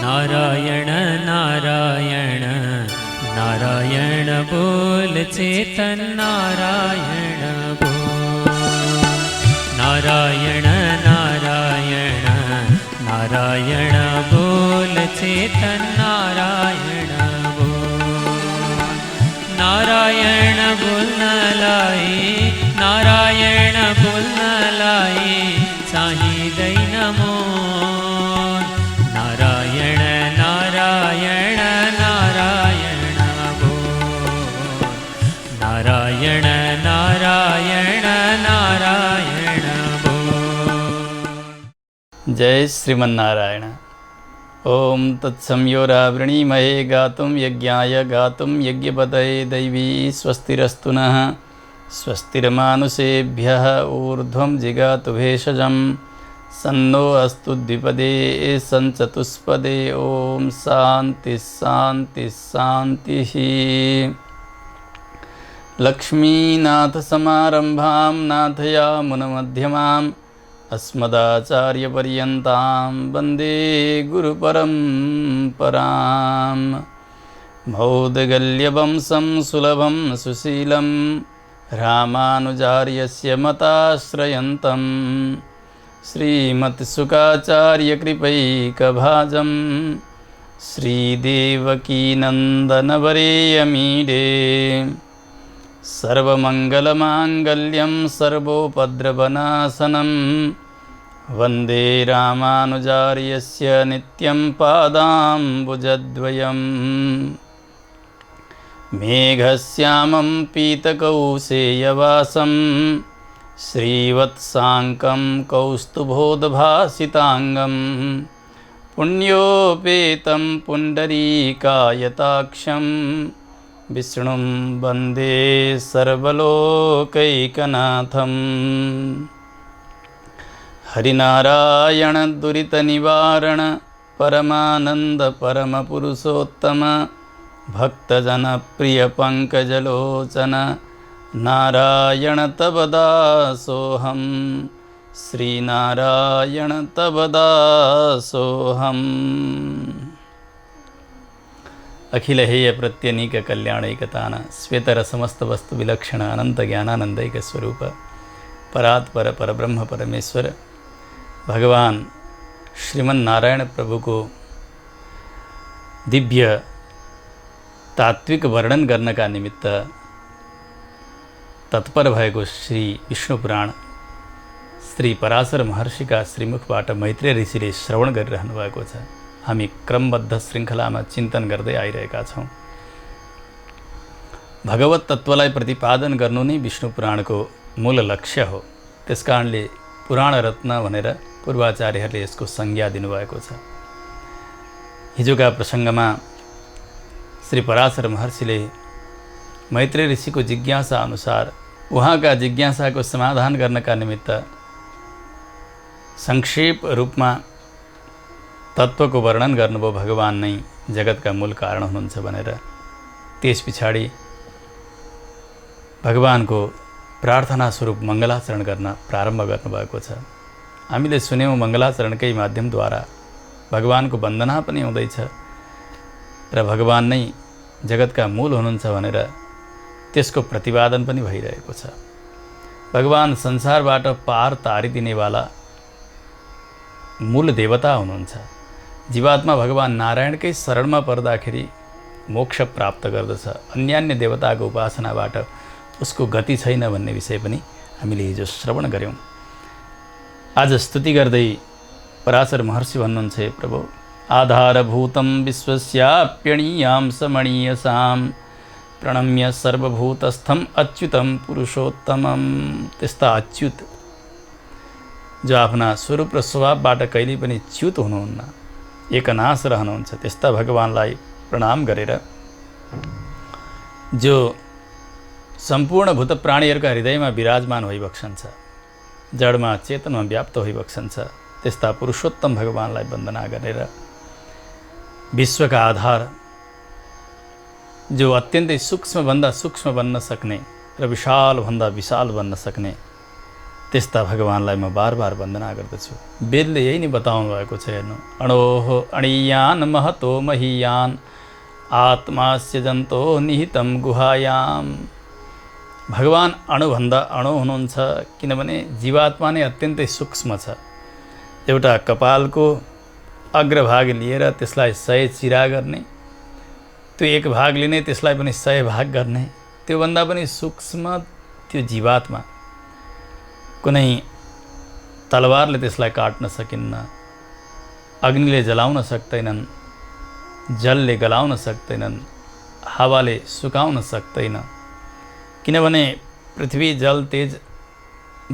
नारायण नारायण नारायण बोल चेतन नारायण बोल। नारायण नारायण नारायण बोल चेतन नारायण बोल। नारायण बोल न लाई नारायण बोल न लाई साही दई नमो। नारायण नारायण नारायण बोल। नारायण नारायण नारायण बोल। जय श्रीमन्नारायण। ओम तत्सं यो रावृणीमहे गातुं यज्ञाय गातुं यज्ञपतये दैवी स्वस्तिरस्तु नः। स्वस्तिर्मानुषेभ्यः ऊर्ध्वं जिगातु भेषजं सन्नो अस्तु द्विपदे सञ्चतुष्पदे। ओम शान्ति शान्ति शान्तिः। लक्ष्मीनाथसमारम्भां नाथयामुनमध्यमाम् अस्मदाचार्यपर्यन्तां वन्दे गुरुपरम्पराम्। मौद्गल्यवंशं सुलभं सुशीलं रामानुजार्यस्य मताश्रयन्तं श्रीमत्सुखाचार्यकृपैकभाजं श्रीदेवकीनन्दनवरेयमीडे। सर्वमङ्गलमाङ्गल्यं सर्वोपद्रवनाशनं वन्दे रामानुजार्यस्य नित्यं पादाम्बुजद्वयम्। मेघश्यामं पीतकौशेयवासं श्रीवत्साङ्कं कौस्तुभोद्भासिताङ्गं पुण्योपेतं पुण्डरीकायताक्षं विष्णुं वन्दे सर्वलोकैकनाथम्। हरिनारायण दुरितनिवारण परमानन्द परमपुरुषोत्तम भक्तजनप्रिय पङ्कजलोचन नारायण तव दासोऽहं। श्रीनारायण तव दासोऽहम्। अखिलहेय प्रत्यनीक कल्याणैकतान श्वेतर समस्त वस्तु विलक्षण अनंत ज्ञानानंदैक स्वरूप परात्पर परब्रह्म परमेश्वर भगवान श्रीमन्नारायण प्रभु को दिव्य तात्विक वर्णन गर्न का निमित्त तत्पर भएको श्री विष्णु पुराण श्री पराशर महर्षिका श्रीमुखबाट मैत्रेय ऋषिले श्रवण गरिरहनु भएको छ। हामी क्रमबद्ध श्रृङ्खलामा चिन्तन गर्दै आइरहेका छौँ। भगवत तत्त्वलाई प्रतिपादन गर्नु नै विष्णु पुराणको मूल लक्ष्य हो। त्यसकारणले पुराण रत्न भनेर पूर्वाचार्यहरूले यसको संज्ञा दिनुभएको छ। हिजोका प्रसङ्गमा श्री पराशर महर्षिले मैत्रेय ऋषिको जिज्ञासा अनुसार उहाँका जिज्ञासाको समाधान गर्नका निमित्त संक्षेप रूपमा तत्त्वको वर्णन गर्नुभयो। भगवान नै जगतका मूल कारण हुनुहुन्छ भनेर त्यस पछाडि भगवानको प्रार्थना स्वरूप मङ्गलाचरण गर्न प्रारम्भ गर्नुभएको छ। हामीले सुन्यौँ मङ्गलाचरणकै माध्यमद्वारा भगवानको वन्दना पनि हुँदैछ र भगवान नै जगतका मूल हुनुहुन्छ भनेर त्यसको प्रतिपादन पनि भइरहेको छ। भगवान संसारबाट पार तारिदिनेवाला मूल देवता हुनुहुन्छ। जीवात्मा भगवान नारायणकै शरणमा पर्दाखेरि मोक्ष प्राप्त गर्दछ। अन्यान्य देवताको उपासनाबाट उसको गति छैन भन्ने विषय पनि हामीले हिजो श्रवण गऱ्यौँ। आज स्तुति गर्दै पराशर महर्षि भन्नुहुन्छ, हे प्रभु, आधारभूतं विश्वस्याप्यणीयां समणीयसां प्रणम्य सर्वभूतस्थं अच्युतं पुरुषोत्तमं। त्यस्ता अच्युत जो आफ्ना स्वरूप र स्वभावबाट कहिल्यै पनि च्युत हुनुहुन्न, एकनाश रहनुहुन्छ, त्यस्ता भगवानलाई प्रणाम गरेर जो सम्पूर्ण भूत प्राणीहरूका हृदयमा विराजमान भइबक्सन्छ, जडमा चेतनमा व्याप्त भइबक्सन्छ, त्यस्ता पुरुषोत्तम भगवानलाई वन्दना गरेर विश्वका आधार जो अत्यन्तै सूक्ष्मभन्दा सूक्ष्म बन्न सक्ने र विशालभन्दा विशाल बन्न सक्ने त्यस्ता भगवानलाई म बार बार वन्दना गर्दछु। वेदले यही नै बताउनु भएको छ। हेर्नु, अणोः अणीयान महतो महीयान आत्मास्य जन्तो निहितम गुहायाम। भगवान अणुभन्दा अणु हुनुहुन्छ, किनभने जीवात्मा नै अत्यन्तै सूक्ष्म छ। एउटा कपालको अग्रभाग लिएर त्यसलाई 100 चिरा गर्ने, त्यो एक भाग लिने त्यसलाई पनि 100 भाग गर्ने, त्योभन्दा पनि सूक्ष्म त्यो जीवात्मा। कुनै तलवारले त्यसलाई काट्न सकिन्न, अग्निले जलाउन सक्दैनन्, जलले गलाउन सक्दैनन्, हावाले सुकाउन सक्दैन। किनभने पृथ्वी, जल, तेज,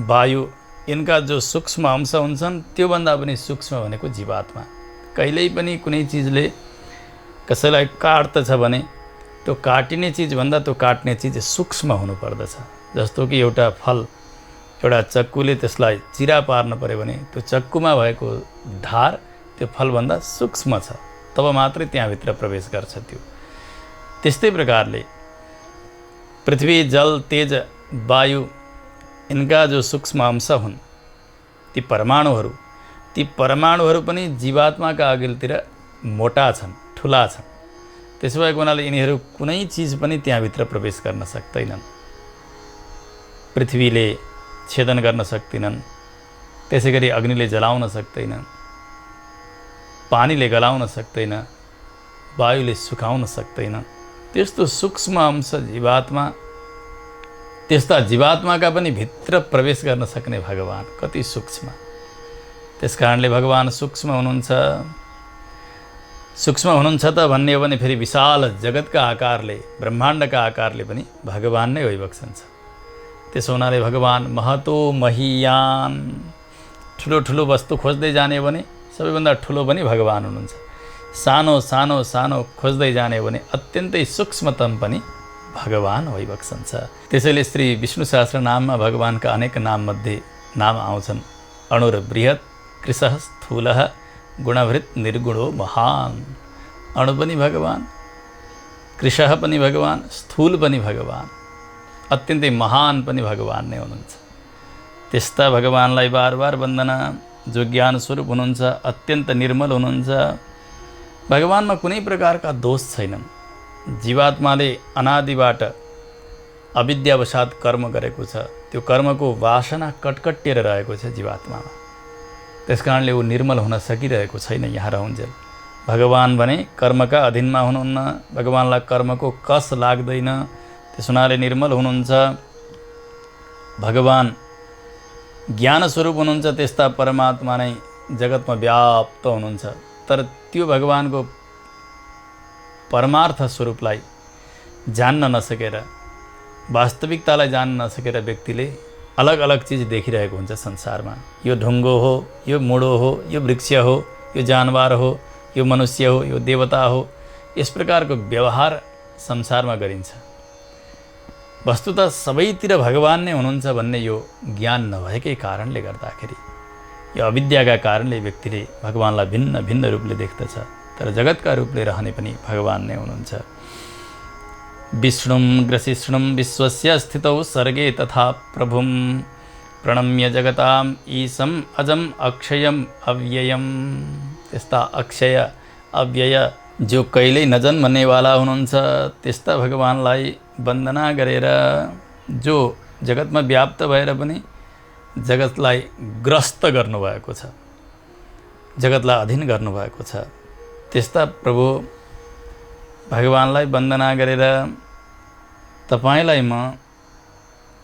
वायु यिनका जो सूक्ष्म अंश हुन्छन् त्योभन्दा पनि सूक्ष्म भनेको जीवात्मा। कहिल्यै पनि कुनै चिजले कसैलाई काट्दछ भने त्यो काटिने चिजभन्दा त्यो काट्ने चिज सूक्ष्म हुनुपर्दछ। जस्तो कि एउटा फल, एउटा चक्कुले त्यसलाई चिरा पार्न पर्यो भने त्यो चक्कुमा भएको धार त्यो फलभन्दा सूक्ष्म छ, तब मात्रै त्यहाँभित्र प्रवेश गर्छ त्यो। त्यस्तै प्रकारले पृथ्वी, जल, तेज, वायु यिनका जो सूक्ष्म अंश हुन् ती परमाणुहरू पनि जीवात्माका अघिल्तिर मोटा छन्, ठुला छन्। त्यसो भएको हुनाले यिनीहरू कुनै चिज पनि त्यहाँभित्र प्रवेश गर्न सक्दैनन्। पृथ्वीले छेदन गर्न सक्दैनन्, त्यसै गरी अग्निले जलाउन सक्दैन, पानीले गलाउन सक्दैन, वायुले सुकाउन सक्दैन। त्यस्तो सूक्ष्म अंश जीवात्मा, त्यस्ता जीवात्माका पनि भित्र प्रवेश गर्न सक्ने भगवान कति सूक्ष्म। त्यसकारणले भगवान सूक्ष्म हुनुहुन्छ। सूक्ष्म हुनुहुन्छ त भन्ने हो भने फेरि विशाल जगतका आकारले, ब्रह्माण्डका आकारले पनि भगवान नै भइबक्सन्छ। त्यसो हुनाले भगवान महतो महीयान, ठुलो ठुलो वस्तु खोज्दै जाने भने सबैभन्दा ठुलो पनि भगवान हुनुहुन्छ। सानो सानो सानो खोज्दै जाने भने अत्यन्तै सूक्ष्मतम पनि भगवान भइबक्सन्छ। त्यसैले श्री विष्णु सहस्त्र नाममा भगवानका अनेक नाममध्ये नाम आउँछन् अणुर्बृहत्, कृशः स्थूलः, गुणभृत् निर्गुणो महान। अणु पनि भगवान, कृशः पनि भगवान, स्थूल पनि भगवान, अत्यन्तै महान पनि भगवान नै हुनुहुन्छ। त्यस्ता भगवानलाई बार बार वन्दना। जो ज्ञान स्वरूप हुनुहुन्छ, अत्यन्त निर्मल हुनुहुन्छ। भगवानमा कुनै प्रकारका दोष छैनन्। जीवात्माले अनादिबाट अविद्यावशात कर्म गरेको छ, त्यो कर्मको वासना कटकटिएर रहेको छ जीवात्मामा। त्यसकारणले ऊ निर्मल हुन सकिरहेको छैन यहाँ रहुन्जेल। भगवान भने कर्मका अधीनमा हुनुहुन्न, भगवानलाई कर्मको कस लाग्दैन, त्यस हुनाले निर्मल हुनुहुन्छ। भगवान ज्ञान स्वरूप हुनुहुन्छ, त्यस्ता परमात्मा नै जगतमा व्याप्त हुनुहुन्छ। तर त्यो भगवानको परमार्थ स्वरूपलाई जान्न नसकेर, वास्तविकतालाई जान्न नसकेर व्यक्तिले अलग अलग चिज देखिरहेको हुन्छ संसारमा। यो ढुङ्गो हो, यो मुडो हो, यो वृक्ष हो, यो जानवर हो, यो मनुष्य हो, यो देवता हो, यस प्रकारको व्यवहार संसारमा गरिन्छ। वस्तुतः सबैतिर भगवान नै हुनुहुन्छ भन्ने यो ज्ञान नभएकै कारणले गर्दाखेरि, यो अविद्याका कारणले व्यक्तिले भगवानलाई भिन्न भिन्न रूपले देख्दछ। तर जगतका रूपले रहने पनि भगवान नै हुनुहुन्छ। विष्णुं ग्रसिष्णुं विश्वस्य स्थितौ सर्गे तथा प्रभुं प्रणम्य जगताम् ईशम् अजम् अक्षयम् अव्ययम्। त्यस्ता अक्षय अव्यय जो कहिल्यै नजन्मनेवाला हुनुहुन्छ त्यस्ता भगवानलाई वन्दना गरेर, जो जगतमा व्याप्त भएर पनि जगतलाई ग्रस्त गर्नुभएको छ, जगतलाई अधीन गर्नुभएको छ, त्यस्ता प्रभु भगवानलाई वन्दना गरेर तपाईँलाई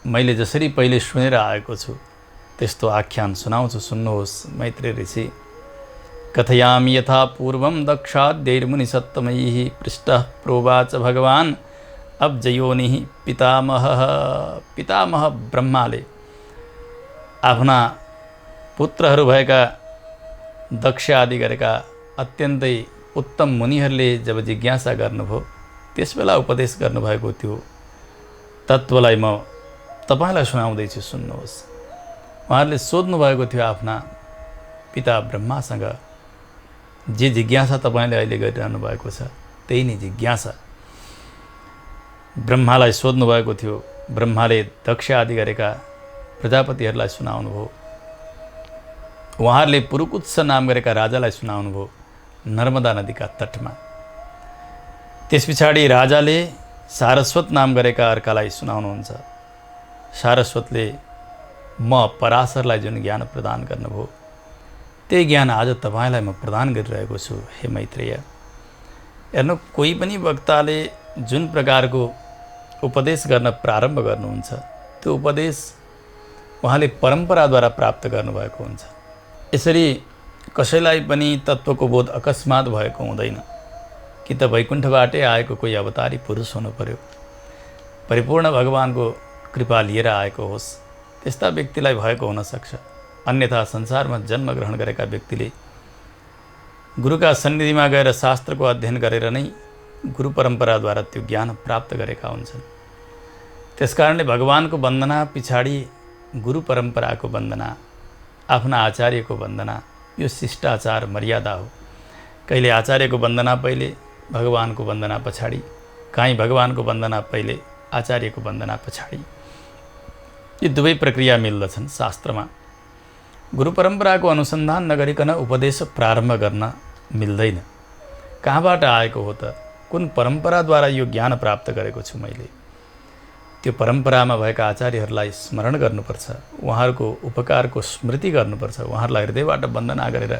मैले जसरी पहिले सुनेर आएको छु त्यस्तो आख्यान सुनाउँछु, सुन्नुहोस्। मैत्रेय ऋषि कथयामि यथा पूर्वं दक्षाद्यैर्मुनि सत्तमैः पृष्टः प्रोवाच भगवान् अब्जयोनिः पितामह ब्रह्माले आफ्ना पुत्रहरू भएका दक्ष आदि गरेका अत्यन्तै उत्तम मुनिहरूले जब जिज्ञासा गर्नुभयो त्यसबेला उपदेश गर्नुभएको त्यो तत्त्वलाई म तपाईँलाई सुनाउँदैछु, सुन्नुहोस्। उहाँहरूले सोध्नुभएको थियो आफ्ना पिता ब्रह्मासँग, जे जिज्ञासा तपाईँले अहिले गरिरहनु भएको छ त्यही नै जिज्ञासा ब्रह्मालाई सोध्नुभएको थियो। ब्रह्माले दक्ष आदि गरेका प्रजापतिहरूलाई सुनाउनुभयो। उहाँहरूले पुरुकुत्स नाम गरेका राजालाई सुनाउनुभयो नर्मदा नदीका तटमा। त्यस पछाडि राजाले सारस्वत नाम गरेका अर्कालाई सुनाउनुहुन्छ। सारस्वतले म पराशरलाई जुन ज्ञान प्रदान गर्नुभयो त्यही ज्ञान आज तपाईँलाई म प्रदान गरिरहेको छु हे मैत्रेय। हेर्नु, कोही पनि वक्ताले जुन प्रकारको उपदेश गर्न प्रारम्भ गर्नुहुन्छ त्यो उपदेश उहाँले परम्पराद्वारा प्राप्त गर्नुभएको हुन्छ। यसरी कसैलाई पनि तत्त्वको बोध अकस्मात भएको हुँदैन। कि त वैकुण्ठबाटै आएको कोही अवतारी पुरुष हुनु पर्यो, परिपूर्ण भगवानको कृपा लिएर आएको होस्, त्यस्ता व्यक्तिलाई भएको हुनसक्छ। अन्यथा संसारमा जन्म ग्रहण गरेका व्यक्तिले गुरुका सन्निधिमा गएर शास्त्रको अध्ययन गरेर नै गुरु परम्पराद्वारा त्यो ज्ञान प्राप्त गरेका हुन्छन्। त्यसकारणले भगवानको वन्दना पछाडि गुरु परम्पराको वन्दना, आफ्ना आचार्यको वन्दना, यो शिष्टाचार मर्यादा हो। कहिले आचार्यको वन्दना पहिले, भगवानको वन्दना पछाडि, काहीँ भगवानको वन्दना पहिले, आचार्यको वन्दना पछाडि। यी दुवै प्रक्रिया मिल्दछन् शास्त्रमा। गुरु परम्पराको अनुसन्धान नगरिकन उपदेश प्रारम्भ गर्न मिल्दैन। कहाँबाट आएको हो त? कुन परम्पराद्वारा यो ज्ञान प्राप्त गरेको छु मैले? त्यो परम्परामा भएका आचार्यहरूलाई स्मरण गर्नुपर्छ, उहाँहरूको उपकारको स्मृति गर्नुपर्छ, उहाँहरूलाई हृदयबाट वन्दना गरेर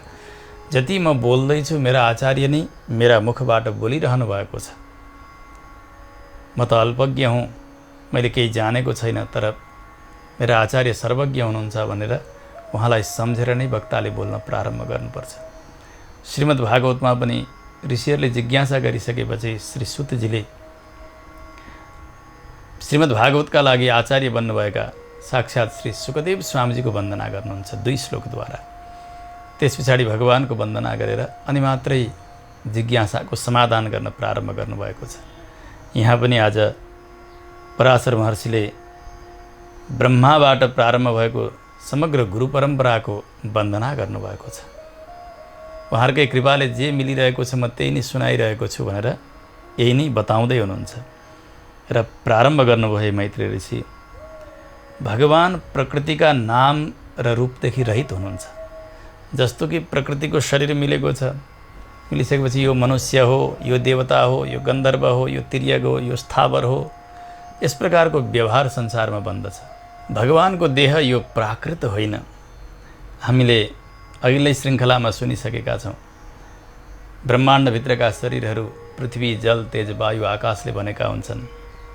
जति म बोल्दैछु मेरा आचार्य नै मेरा मुखबाट बोलिरहनु भएको छ। म त अल्पज्ञ हुँ, मैले केही जानेको छैन, तर मेरा आचार्य सर्वज्ञ हुनुहुन्छ भनेर उहाँलाई सम्झेर नै वक्ताले बोल्न प्रारम्भ गर्नुपर्छ। श्रीमद् भागवतमा पनि ऋषिहरूले जिज्ञासा गरिसकेपछि श्री सुतजीले श्रीमद् भागवतका लागि आचार्य बन्नुभएका साक्षात् श्री सुखदेव स्वामीजीको वन्दना गर्नुहुन्छ 2 श्लोकद्वारा। त्यस पछाडि भगवानको वन्दना गरेर अनि मात्रै जिज्ञासाको समाधान गर्न प्रारम्भ गर्नुभएको छ। यहाँ पनि आज पराशर महर्षिले ब्रह्माबाट प्रारम्भ भएको समग्र गुरु परम्पराको वन्दना गर्नुभएको छ। उहाँहरूकै कृपाले जे मिलिरहेको छ म त्यही नै सुनाइरहेको छु भनेर यही नै बताउँदै हुनुहुन्छ र प्रारम्भ गर्नुभयो मैत्रेय ऋषि। भगवान प्रकृतिका नाम र रूपदेखि रहित हुनुहुन्छ। जस्तो कि प्रकृतिको शरीर मिलेको छ, मिलिसकेपछि यो मनुष्य हो, यो देवता हो, यो गन्धर्व हो, यो तिर्यक हो, यो स्थावर हो, यस प्रकारको व्यवहार संसारमा बन्दछ। भगवानको देह यो प्राकृत होइन। हामीले अघिल्लै श्रृङ्खलामा सुनिसकेका छौँ। ब्रह्माण्डभित्रका शरीरहरू पृथ्वी, जल, तेज, वायु, आकाशले बनेका हुन्छन्,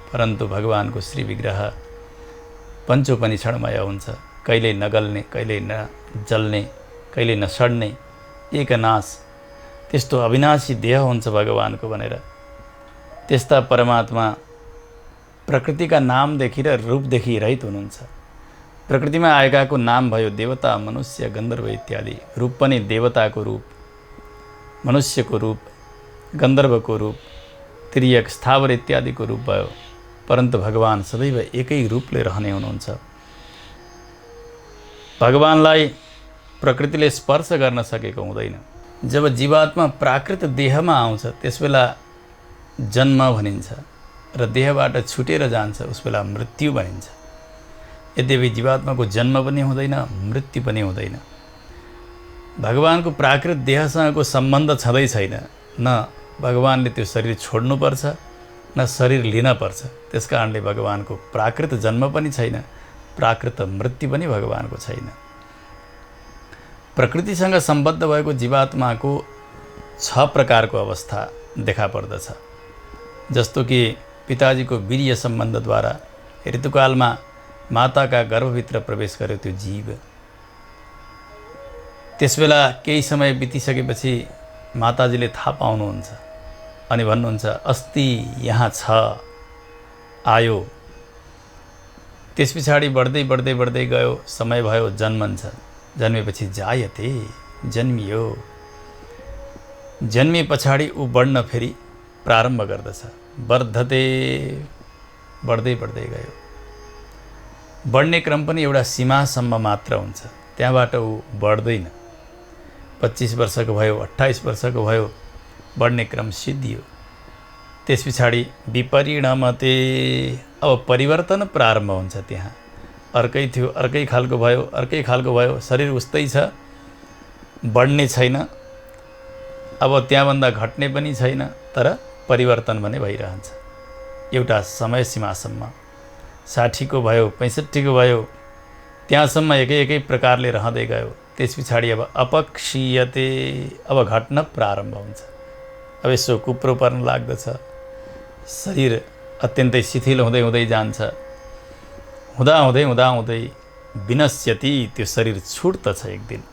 परन्तु भगवानको श्री विग्रह पञ्चोपनिषदमय हुन्छ। कहिल्यै नगल्ने, कहिल्यै नजल्ने, कहिल्यै नसड्ने, एकनाश, त्यस्तो अविनाशी देह हुन्छ भगवानको भनेर। त्यस्ता परमात्मा प्रकृतिका नामदेखि र रूपदेखि रहित हुनुहुन्छ। प्रकृतिमा आएकाको नाम भयो देवता, मनुष्य, गन्धर्व इत्यादि। रूप पनि देवताको रूप, मनुष्यको रूप, गन्धर्वको रूप, तिर्यक, स्थावर इत्यादिको रूप भयो। परन्तु भगवान सदैव एकै रूपले रहने हुनुहुन्छ। भगवानलाई प्रकृतिले स्पर्श गर्न सकेको हुँदैन। जब जीवात्मा प्राकृत देहमा आउँछ त्यसबेला जन्म भनिन्छ र देहबाट छुटेर जान्छ उसबेला मृत्यु भनिन्छ। यद्यपि जीवात्माको जन्म पनि हुँदैन, मृत्यु पनि हुँदैन। भगवानको प्राकृत देहसँगको सम्बन्ध छँदै छैन। न भगवानले त्यो शरीर छोड्नुपर्छ, न शरीर लिन पर्छ। त्यसकारणले भगवानको प्राकृत जन्म पनि छैन, प्राकृत मृत्यु पनि भगवानको छैन। प्रकृतिसँग सम्बद्ध भएको जीवात्माको 6 प्रकारको अवस्था देखा पर्दछ। जस्तो कि पिताजीको वीर्य सम्बन्धद्वारा ऋतुकालमा माताका गर्भभित्र प्रवेश गर्यो त्यो जीव। त्यसबेला केही समय बितिसकेपछि माताजीले थाहा पाउनुहुन्छ अनि भन्नुहुन्छ अस्ति यहाँ छ, आयो। त्यस पछाडि बढ्दै बढ्दै बढ्दै गयो, समय भयो, जन्मन्छ। जन्मेपछि जायते, जन्मियो। जन्मिए पछाडि ऊ बढ्न फेरि प्रारम्भ गर्दछ। वर्धते, बढ्दै बढ्दै गयो। बढ्ने क्रम पनि एउटा सीमासम्म मात्र हुन्छ, त्यहाँबाट ऊ बढ्दैन। 25 वर्षको भयो, 28 वर्षको भयो, बढ्ने क्रम सिद्धियो। त्यस पछाडि विपरिणमते, अब परिवर्तन प्रारम्भ हुन्छ त्यहाँ। अर्कै थियो, अर्कै खालको भयो, अर्कै खालको भयो, शरीर उस्तै छ, बढ्ने छैन, अब त्यहाँभन्दा घट्ने पनि छैन, तर परिवर्तन भने भइरहन्छ। एउटा समय सीमासम्म 60को भयो, 65को भयो, त्यहाँसम्म एकै प्रकारले रहँदै गयो। त्यस पछाडि अब अपक्षीयते, अब घट्न प्रारम्भ हुन्छ। अब यसो कुप्रो पर्न लाग्दछ, शरीर अत्यन्तै शिथिल हुँदै हुँदै जान्छ, हुँदै विनश्यति, त्यो शरीर छुट्दछ एक दिन।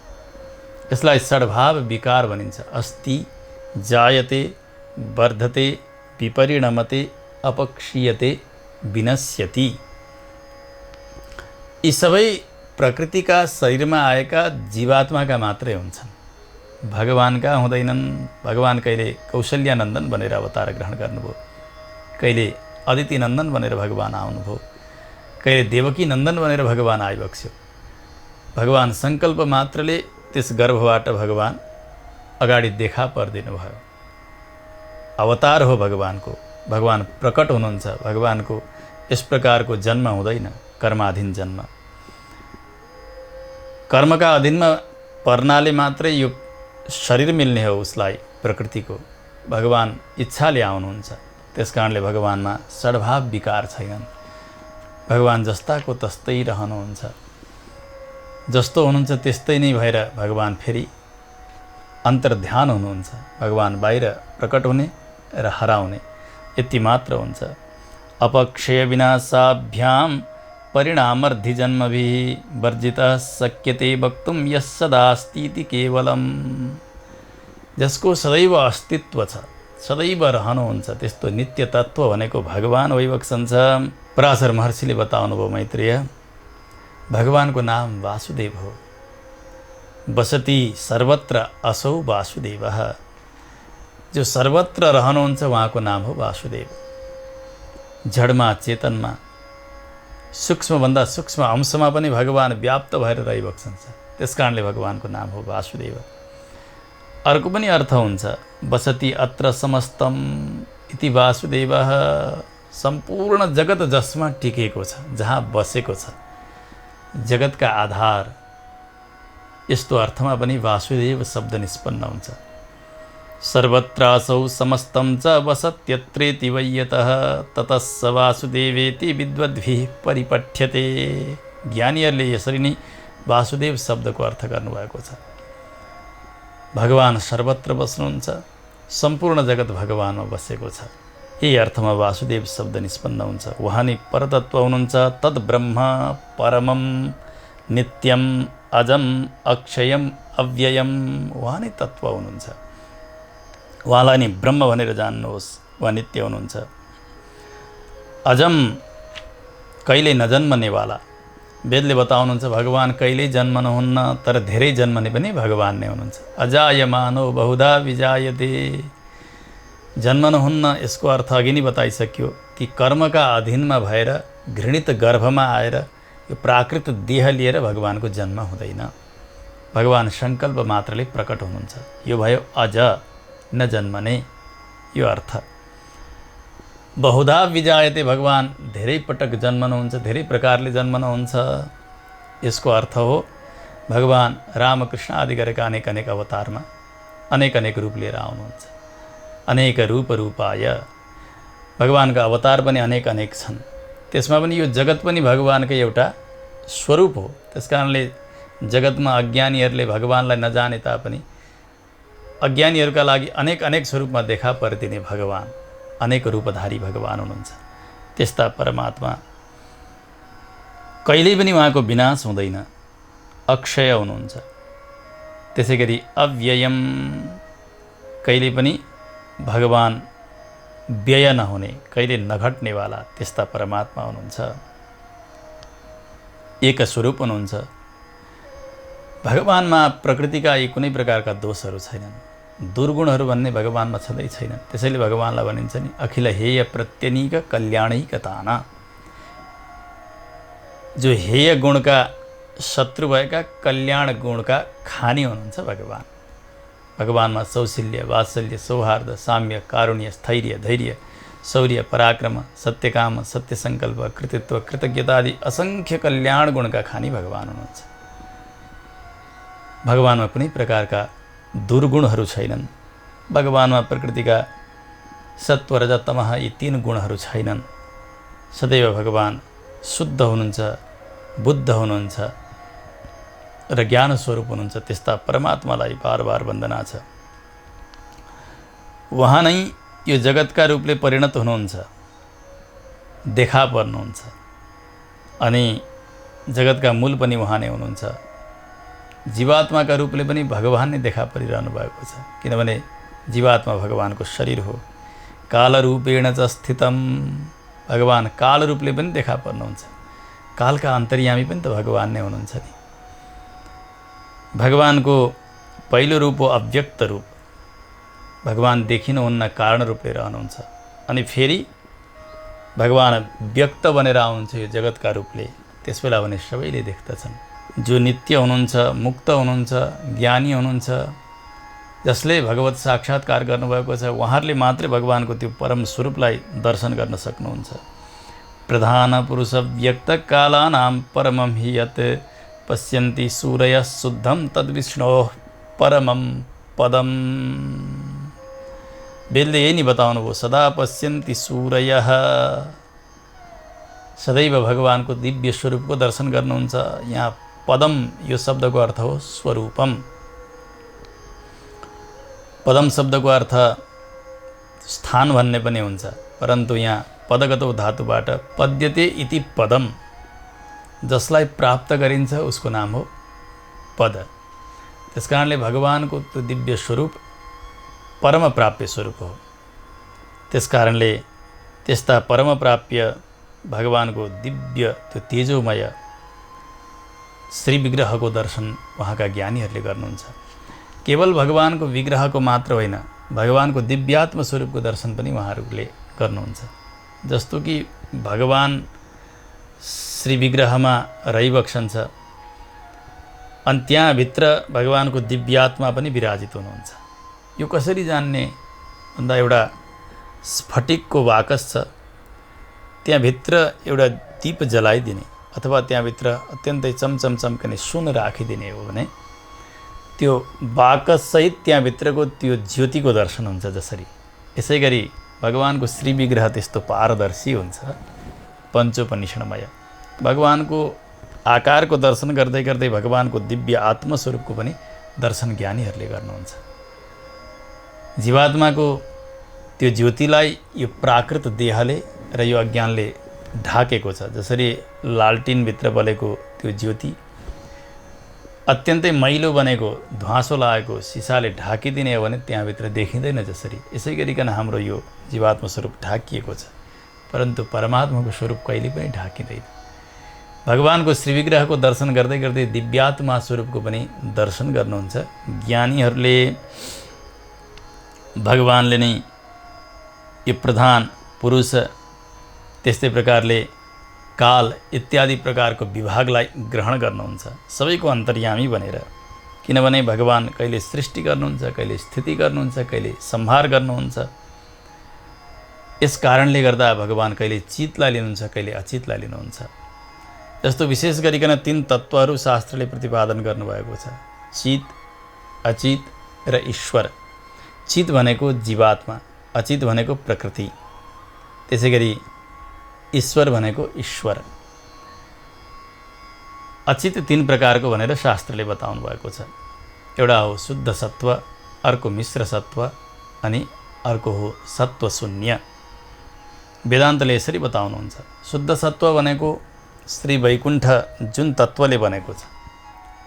यसलाई षड्भाव विकार भनिन्छ। अस्ति, जायते, वर्धते, विपरिणमते, अपक्षीयते, विनश्यति। यी सबै प्रकृतिका शरीरमा आएका जीवात्माका मात्रै हुन्छन्, भगवानका हुँदैनन्। भगवान कहिले कौशल्यानन्दन बनेर अवतार ग्रहण गर्नुभयो, कहिले अदिति नन्दन बनेर भगवान आउनुभयो, कहिले देवकी नन्दन बनेर भगवान आइबक्स्यो। भगवान सङ्कल्प मात्रले त्यस गर्भबाट भगवान अगाडि देखा परिदिनु भयो। अवतार हो भगवानको, भगवान प्रकट हुनुहुन्छ। भगवानको यस प्रकारको जन्म हुँदैन, कर्माधीन जन्म। कर्मका अधीनमा पर्नाले मात्रै यो शरीर मिल्ने हो उसलाई, प्रकृतिको। भगवान इच्छाले आउनुहुन्छ, त्यस कारणले भगवानमा षड्भाव विकार छैनन्। भगवान जस्ताको तस्तै रहनुहुन्छ, जस्तो हुनुहुन्छ त्यस्तै नै भएर भगवान फेरि अन्तर्ध्यान हुनुहुन्छ। भगवान बाहिर प्रकट हुने र हराउने यति मात्र हुन्छ। अपक्षय विनाशाभ्याम परिणामर्धि जन्मभिः वर्जितः शक्यते वक्तुं यः सदास्तीति केवलम। जसको सदैव अस्तित्व छ, सदैव रहनुहुन्छ, त्यस्तो नित्य तत्त्व भनेको भगवान वैवक्षन्छ। पराशर महर्षिले बताउनुभयो मैत्रेय, भगवानको नाम वासुदेव हो। बसति सर्वत्र असौ वासुदेवः। जो सर्वत्र रहनुहुन्छ उहाँको नाम हो वासुदेव। जडमा चेतनमा सूक्ष्मभन्दा सूक्ष्म अंशमा पनि भगवान व्याप्त भएर रहिबक्छन्छ। त्यस कारणले भगवानको नाम हो वासुदेव। अर्को पनि अर्थ हुन्छ, बसति अत्र समस्तम इति वासुदेवः। सम्पूर्ण जगत जसमा टिकेको छ, जहाँ बसेको छ, जगतका आधार, यस्तो अर्थमा पनि वासुदेव शब्द निष्पन्न हुन्छ। सर्वत्रासौ समस्तं च वसत्यत्रेति वै यतः ततः स वासुदेवेति विद्वद्भिः परिपठ्यते। ज्ञानीहरूले यसरी नै वासुदेव शब्दको अर्थ गर्नुभएको छ। भगवान सर्वत्र बस्नुहुन्छ, सम्पूर्ण जगत भगवानमा बसेको छ। यही अर्थमा वासुदेव शब्द निष्पन्न हुन्छ। उहाँ नै परतत्व हुनुहुन्छ। तद् ब्रह्म परमं नित्यं अजम अक्षयम अव्ययम। उहाँ नै तत्त्व हुनुहुन्छ। उहाँलाई नै ब्रह्म भनेर जान्नुहोस्। उहाँ नित्य हुनुहुन्छ, अजम, कहिल्यै नजन्मनेवाला। वेदले बताउनुहुन्छ भगवान कहिल्यै जन्मनुहुन्न, तर धेरै जन्मने पनि भगवान नै हुनुहुन्छ। अजायमानो बहुधा विजायते। जन्मनुहुन्न, यसको अर्थ अघि नै बताइसक्यो कि कर्मका अधीनमा भएर घृणित गर्भमा आएर यो प्राकृत देह लिएर भगवानको जन्म हुँदैन। भगवान सङ्कल्प मात्रले प्रकट हुनुहुन्छ। यो भयो अज, नजन्मने, यो अर्थ। बहुधा विजायते, भगवान धेरै पटक जन्मनुहुन्छ, धेरै प्रकारले जन्मनुहुन्छ। यसको अर्थ हो भगवान रामकृष्ण आदि गरेका अनेक अनेक अवतारमा अनेक अनेक रूप लिएर आउनुहुन्छ। अनेक रूप रूपाय, भगवानका अवतार पनि अनेक अनेक छन्। त्यसमा पनि यो जगत पनि भगवानकै एउटा स्वरूप हो। त्यस कारणले जगतमा अज्ञानीहरूले भगवानलाई नजाने तापनि अज्ञानीहरूका लागि अनेक अनेक स्वरूपमा देखा परिदिने भगवान, अनेक रूपधारी भगवान हुनुहुन्छ। त्यस्ता परमात्मा कहिल्यै पनि उहाँको विनाश हुँदैन, अक्षय हुनुहुन्छ। त्यसै गरी अव्ययम, कहिले पनि भगवान व्यय नहुने, कहिले नघट्नेवाला, त्यस्ता परमात्मा हुनुहुन्छ। एक स्वरूप हुनुहुन्छ। भगवानमा प्रकृतिका यी कुनै प्रकारका दोषहरू छैनन्, दुर्गुणहरू भन्ने भगवानमा छँदै छैनन्। त्यसैले भगवानलाई भनिन्छ नि अखिल हेय प्रत्यनीक कल्याणैकताना। जो हेय गुणका शत्रु भएका कल्याण गुणका खानी हुनुहुन्छ भगवान। भगवानमा सौशील्य, वात्सल्य, सौहार्द, साम्य, कारुण्य, स्थैर्य, धैर्य शौर्य, पराक्रम, सत्यकाम, सत्यसङ्कल्प, कृतित्व, कृतज्ञता आदि असङ्ख्य कल्याण गुणका खानी भगवान हुनुहुन्छ। भगवानमा कुनै प्रकारका दुर्गुणहरू छैनन्। भगवानमा प्रकृतिका सत्व, रज, तमः यी 3 गुणहरू छैनन्। सदैव भगवान शुद्ध हुनुहुन्छ, बुद्ध हुनुहुन्छ र ज्ञान स्वरूप हुनुहुन्छ। त्यस्ता परमात्मालाई बार बार वन्दना छ। उहाँ नै यो जगतका रूपले परिणत हुनुहुन्छ, देखा पर्नुहुन्छ अनि जगतका मूल पनि उहाँ नै हुनुहुन्छ। जीवात्माका रूपले पनि भगवान नै देखा परिरहनु भएको छ, किनभने जीवात्मा भगवानको शरीर हो। कालरूपेण च स्थितम्, भगवान काल रूपले पनि देखा पर्नुहुन्छ। कालका अन्तर्यामी पनि त भगवान नै हुनुहुन्छ नि। भगवानको पहिलो रूप हो अव्यक्त रूप। भगवान देखिनुहुन्न, कारण रूपले रहनुहुन्छ। अनि फेरि भगवान व्यक्त बनेर आउनुहुन्छ यो जगतका रूपले। त्यसबेला भने सबैले देख्दछन्। जो नित्य हुनुहुन्छ, मुक्त हुनुहुन्छ, ज्ञानी हुनुहुन्छ, जसले भगवत साक्षात्कार गर्नुभएको छ, उहाँहरूले मात्रै भगवानको त्यो परम स्वरूपलाई दर्शन गर्न सक्नुहुन्छ। प्रधान पुरुष व्यक्त कालानां परमं हि यत् पश्यन्ति सूरयः शुद्धं तद्विष्णोः परमं पदम्। बेलले यही नै बताउनु भयो, सदा पश्यन्ति सूरयः। सदैव भगवानको दिव्य स्वरूपको दर्शन गर्नुहुन्छ। यहाँ पदम यो शब्दको अर्थ हो स्वरूपम। पदम शब्दको अर्थ स्थान भन्ने पनि हुन्छ, परन्तु यहाँ पदगतो धातुबाट पद्यते इति पदम, जसलाई प्राप्त गरिन्छ उसको नाम हो पद। त्यसकारणले भगवानको त्यो दिव्य स्वरूप परम प्राप्य स्वरूप हो। त्यसकारणले त्यस्ता परम प्राप्य भगवानको दिव्य त्यो तेजोमय श्री विग्रहको दर्शन उहाँका ज्ञानीहरूले गर्नुहुन्छ। केवल भगवानको विग्रहको मात्र होइन, भगवानको दिव्यात्म स्वरूपको दर्शन पनि उहाँहरूले गर्नुहुन्छ। जस्तो कि भगवान श्री विग्रहमा रहिबक्सन्छ अनि त्यहाँभित्र भगवानको दिव्यात्मा पनि विराजित हुनुहुन्छ। यो कसरी जान्ने भन्दा एउटा स्फटिकको बाकस छ, त्यहाँभित्र एउटा दीप जलाइदिने अथवा त्यहाँभित्र अत्यन्तै चमचम चम्कने सुन राखिदिने हो भने त्यो बाकससहित त्यहाँभित्रको त्यो ज्योतिको दर्शन हुन्छ। जसरी यसै गरी भगवानको श्री विग्रह त्यस्तो पारदर्शी हुन्छ, पञ्चोपनिषदमय। भगवानको आकारको दर्शन गर्दै गर्दै भगवानको दिव्य आत्मस्वरूपको पनि दर्शन ज्ञानीहरूले गर्नुहुन्छ। जीवात्माको त्यो ज्योतिलाई यो प्राकृत देहले र यो अज्ञानले ढाकेको छ। जसरी लालटिनभित्र बलेको त्यो ज्योति अत्यन्तै मैलो बनेको, ध्वाँसो लागेको सिसाले ढाकिदिने हो भने त्यहाँभित्र देखिँदैन। जसरी यसै गरिकन हाम्रो यो जीवात्मा स्वरूप ढाकिएको छ, परन्तु परमात्माको स्वरूप कहिले पनि ढाकिँदैन। भगवानको श्री विग्रहको दर्शन गर्दै गर्दै दिव्यात्मा स्वरूपको पनि दर्शन गर्नुहुन्छ ज्ञानीहरूले। भगवानले नै यो प्रधान पुरुष, त्यस्तै प्रकारले काल इत्यादि प्रकारको विभागलाई ग्रहण गर्नुहुन्छ, सबैको अन्तर्यामी बनेर। किनभने भगवान कहिले सृष्टि गर्नुहुन्छ, कहिले स्थिति गर्नुहुन्छ, कहिले संहार गर्नुहुन्छ। यस कारणले गर्दा भगवान कहिले चितलाई लिनुहुन्छ, कहिले अचितलाई लिनुहुन्छ। जस्तो विशेष गरिकन 3 तत्त्वहरू शास्त्रले प्रतिपादन गर्नुभएको छ, चित, अचित र ईश्वर। चित भनेको जीवात्मा, अचित भनेको प्रकृति, त्यसै गरी ईश्वर भनेको ईश्वर। अचित 3 प्रकारको भनेर शास्त्रले बताउनु भएको छ। एउटा हो शुद्ध सत्व, अर्को मिश्र सत्व अनि अर्को हो सत्व शून्य। वेदान्तले यसरी बताउनुहुन्छ, शुद्ध सत्व भनेको श्री वैकुण्ठ जुन तत्त्वले बनेको छ,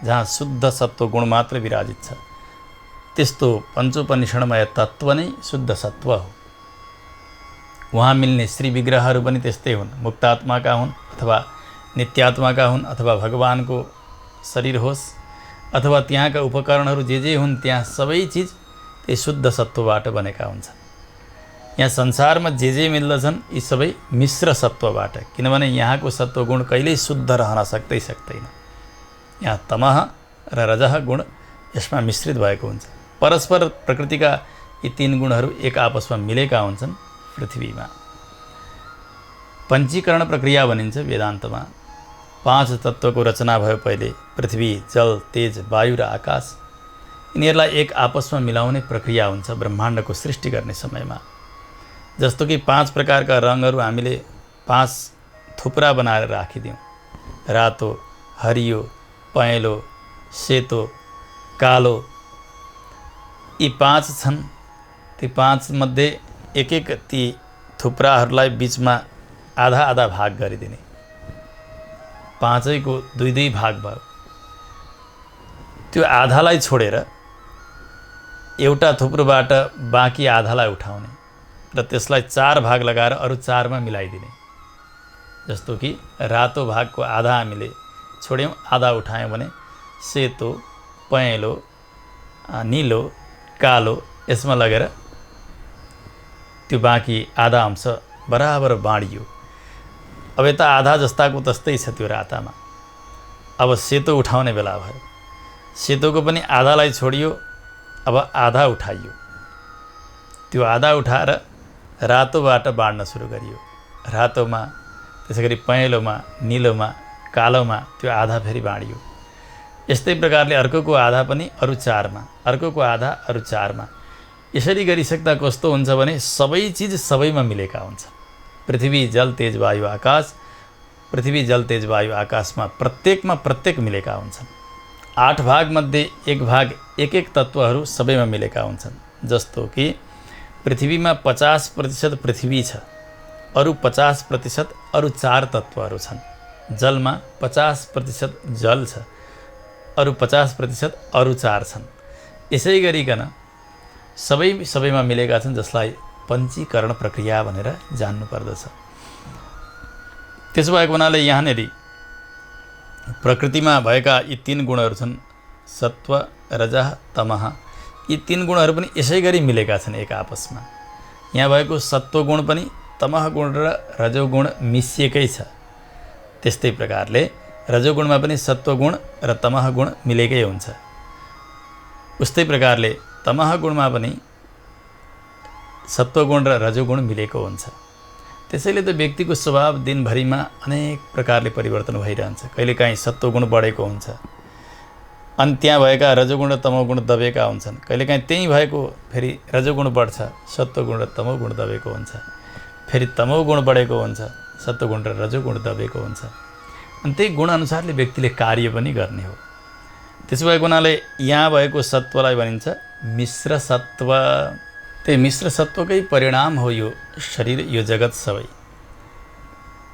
जहाँ शुद्ध सत्व गुण मात्र विराजित छ, त्यस्तो पञ्चोपनिषदमय तत्त्व नै शुद्ध सत्व हो। वहाँ मिल्ने श्री विग्रहहरू पनि त्यस्तै हुन्, मुक्तात्माका हुन् अथवा नित्यात्माका हुन्, अथवा भगवानको शरीर होस् अथवा त्यहाँका उपकरणहरू जे हुन्, त्यहाँ सबै चिज त्यही शुद्ध सत्वबाट बनेका हुन्छन्। यहाँ संसारमा जे मिल्दछन् यी सबै मिश्र सत्वबाट, किनभने यहाँको सत्वगुण कहिल्यै शुद्ध रहन सक्दैन। यहाँ तमः र रजः गुण यसमा मिश्रित भएको हुन्छ। परस्पर प्रकृतिका यी 3 गुणहरू एक आपसमा मिलेका हुन्छन् पृथ्वीमा। पञ्चीकरण प्रक्रिया भनिन्छ वेदान्तमा। 5 तत्त्वको रचना भयो पहिले, पृथ्वी, जल, तेज, वायु र आकाश। यिनीहरूलाई एक आपसमा मिलाउने प्रक्रिया हुन्छ ब्रह्माण्डको सृष्टि गर्ने समयमा। जस्तो कि 5 प्रकारका रङहरू हामीले 5 थुप्रा बनाएर राखिदियौँ, रातो, हरियो, पहेँलो, सेतो, कालो। यी 5 छन्। ती 5 मध्ये एक एक ती थुप्राहरूलाई बिचमा आधा आधा भाग गरिदिने। 5को 2 भाग भयो। त्यो आधालाई छोडेर एउटा थुप्रोबाट बाँकी आधालाई उठाउने र त्यसलाई 4 भाग लगाएर अरू 4 मा मिलाइदिने। जस्तो कि रातो भागको आधा हामीले छोड्यौँ, आधा उठायौँ भने सेतो, पहेँलो, नीलो, कालो यसमा लगेर त्यो बाँकी आधा अंश बराबर बाँडियो। अब यता आधा जस्ताको तस्तै छ त्यो रातामा। अब सेतो उठाउने बेला भयो। सेतोको पनि आधालाई छोडियो, अब आधा उठाइयो। त्यो आधा उठाएर रातोबाट बाँड्न सुरु गरियो। रातोमा, त्यसैगरी पहेँलोमा, नीलोमा, कालोमा त्यो आधा फेरि बाँडियो। यस्तै प्रकारले अर्कोको आधा पनि अरू 4 मा, अर्कोको आधा अरू 4 मा। यसरी गरिसक्दा कस्तो हुन्छ भने सबै चिज सबैमा मिलेका हुन्छन्। पृथ्वी, जल, तेज, वायु, आकाश। पृथ्वी, जल, तेज, वायु, आकाशमा प्रत्येकमा प्रत्येक मिलेका हुन्छन्। 8 भागमध्ये 1 भाग एक एक तत्त्वहरू सबैमा मिलेका हुन्छन्। जस्तो कि पृथ्वीमा 50% पृथ्वी छ, अरू 50% अरू 4 तत्त्वहरू छन्। जलमा 50% जल छ, अरू 50% अरू 4 छन्। यसै गरिकन सबैमा मिलेका छन्, जसलाई पञ्चीकरण प्रक्रिया भनेर जान्नु पर्दछ। त्यसो भएको हुनाले यहाँनेरि प्रकृतिमा भएका यी 3 गुणहरू छन्, सत्व, रजः, तमः। यी 3 गुणहरू पनि यसै गरी मिलेका छन् एक आपसमा। यहाँ भएको सत्व गुण पनि तमह गुण र रजोगुण मिसिएकै छ। त्यस्तै प्रकारले रजोगुणमा पनि सत्वगुण र तमह गुण मिलेकै हुन्छ। उस्तै प्रकारले तमह गुणमा पनि सत्वगुण र रजोगुण मिलेको हुन्छ। त्यसैले त व्यक्तिको स्वभाव दिनभरिमा अनेक प्रकारले परिवर्तन भइरहन्छ। कहिलेकाहीँ सत्वगुण बढेको हुन्छ, अनि त्यहाँ भएका रजोगुण र तमोगुण दबेका हुन्छन्। कहिलेकाहीँ त्यहीँ भएको फेरि रजोगुण बढ्छ, सत्वगुण र तमोगुण दबेको हुन्छ। फेरि तमोगुण बढेको हुन्छ, सत्वगुण र रजोगुण दबेको हुन्छ। अनि त्यही गुणअनुसारले व्यक्तिले कार्य पनि गर्ने हो। त्यसो भएको हुनाले यहाँ भएको सत्वलाई भनिन्छ मिश्र सत्व। त्यही मिश्र सत्वकै परिणाम हो यो शरीर, यो जगत सबै।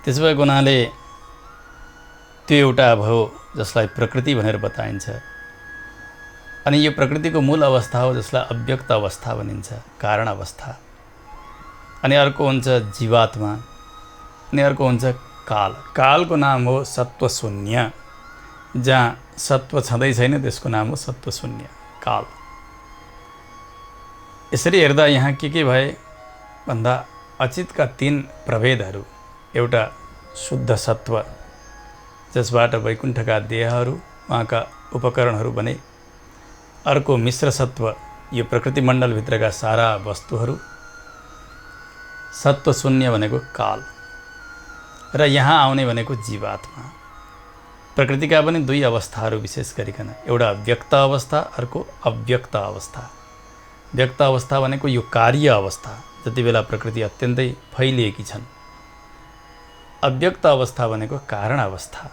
त्यसो भएको हुनाले त्यो एउटा भयो जसलाई प्रकृति भनेर बताइन्छ। अनि यो प्रकृतिको मूल अवस्था हो जसलाई अव्यक्त अवस्था भनिन्छ, कारण अवस्था। अनि अर्को हुन्छ जीवात्मा, अनि अर्को हुन्छ काल। कालको नाम हो सत्वशून्य। जहाँ सत्व छँदै छैन त्यसको नाम हो सत्वशून्य, काल। यसरी हेर्दा यहाँ के भए भन्दा अचितका 3 प्रभेदहरू। एउटा शुद्ध सत्व, जसबाट वैकुण्ठका देहहरू, उहाँका उपकरणहरू बने। अर्को मिश्र सत्व, यो प्रकृति मण्डलभित्रका सारा वस्तुहरू। सत्वशून्य भनेको काल, र यहाँ आउने भनेको जीवात्मा। प्रकृतिका पनि 2 अवस्थाहरू विशेष गरिकन, एउटा व्यक्त अवस्था, अर्को अव्यक्त अवस्था। व्यक्त अवस्था भनेको यो कार्य अवस्था, जति बेला प्रकृति अत्यन्तै फैलिएकी छन्। अव्यक्त अवस्था भनेको कारण अवस्था,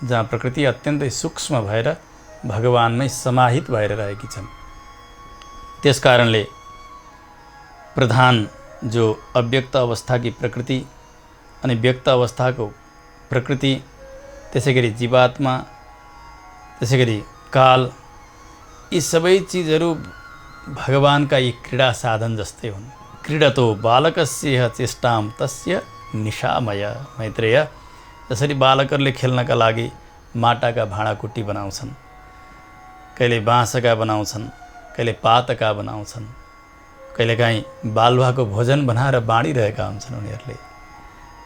जहाँ प्रकृति अत्यन्तै सूक्ष्म भएर भगवानमै समाहित भएर रहेकी छन्। त्यस कारणले प्रधान जो अव्यक्त अवस्थाकी प्रकृति अनि व्यक्त अवस्थाको प्रकृति, त्यसैगरी जीवात्मा, त्यसैगरी काल, यी सबै चिजहरू भगवानका यी क्रीडा साधन जस्तै हुन्। क्रीडतो बालकस्य चेष्टां तस्य निशामय। मैत्रेय, जसरी बालकहरूले खेल्नका लागि माटाका भाँडाकुटी बनाउँछन्, कहिले बाँसका बनाउँछन्, कहिले पातका बनाउँछन्, कहिलेकाहीँ बालुवाको भोजन बनाएर बाँडिरहेका हुन्छन् उनीहरूले।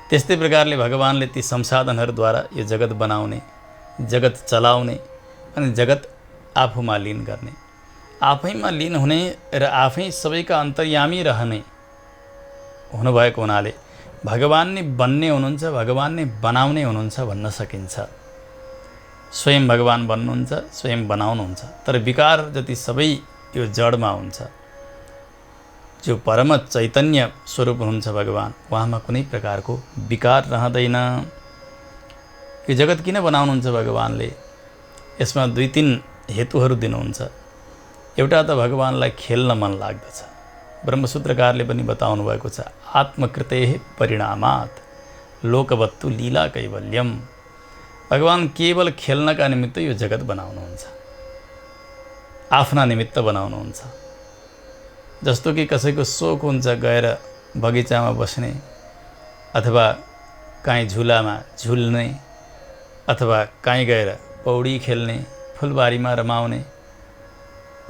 त्यस्तै प्रकारले भगवानले ती संसाधनहरूद्वारा यो जगत बनाउने, जगत चलाउने अनि जगत आफूमा लीन गर्ने, आफैमा लीन हुने र आफै सबैका अन्तर्यामी रहने हुनुभएको हुनाले भगवान नै बन्ने हुनुहुन्छ, भगवान नै बनाउने हुनुहुन्छ भन्न सकिन्छ। स्वयं भगवान बन्नुहुन्छ, स्वयं बनाउनुहुन्छ। तर विकार जति सबै यो जडमा हुन्छ। जो परम चैतन्य स्वरूप हुनुहुन्छ भगवान, उहाँमा कुनै प्रकारको विकार रहँदैन। यो जगत किन बनाउनुहुन्छ भगवानले? यसमा 2-3 हेतुहरू दिनुहुन्छ। एउटा त भगवानलाई खेल्न मन लाग्दछ। ब्रह्मसूत्रकारले पनि बताउनु भएको छ, आत्मकृतेः परिणामात् लोकवत्तु लीला कैवल्यम। भगवान केवल खेल्नका निमित्त यो जगत बनाउनुहुन्छ, आफ्ना निमित्त बनाउनुहुन्छ। जस्तो कि कसैको सोख हुन्छ गएर बगैँचामा बस्ने, अथवा काहीँ झुलामा झुल्ने, अथवा काहीँ गएर पौडी खेल्ने, फुलबारीमा रमाउने,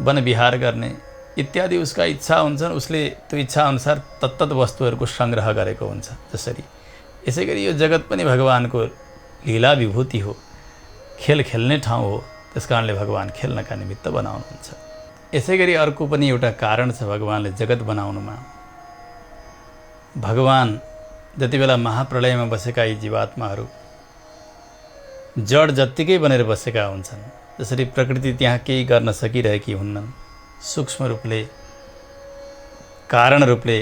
वनविहार गर्ने इत्यादि उसका इच्छा हुन्छन्। उसले त्यो इच्छा अनुसार तत्तत वस्तुहरूको सङ्ग्रह गरेको हुन्छ। जसरी यसै गरी यो जगत पनि भगवानको लीला विभूति हो, खेल खेल्ने ठाउँ हो। त्यस कारणले भगवान खेल्नका निमित्त बनाउनुहुन्छ। यसै गरी अर्को पनि एउटा कारण छ भगवानले जगत बनाउनुमा। भगवान जति बेला महाप्रलयमा बसेका यी जीवात्माहरू जड जत्तिकै बनेर बसेका हुन्छन्। जसरी प्रकृति त्यहाँ केही गर्न सकिरहेकी हुन्नन्, सूक्ष्म रूपले कारण रूपले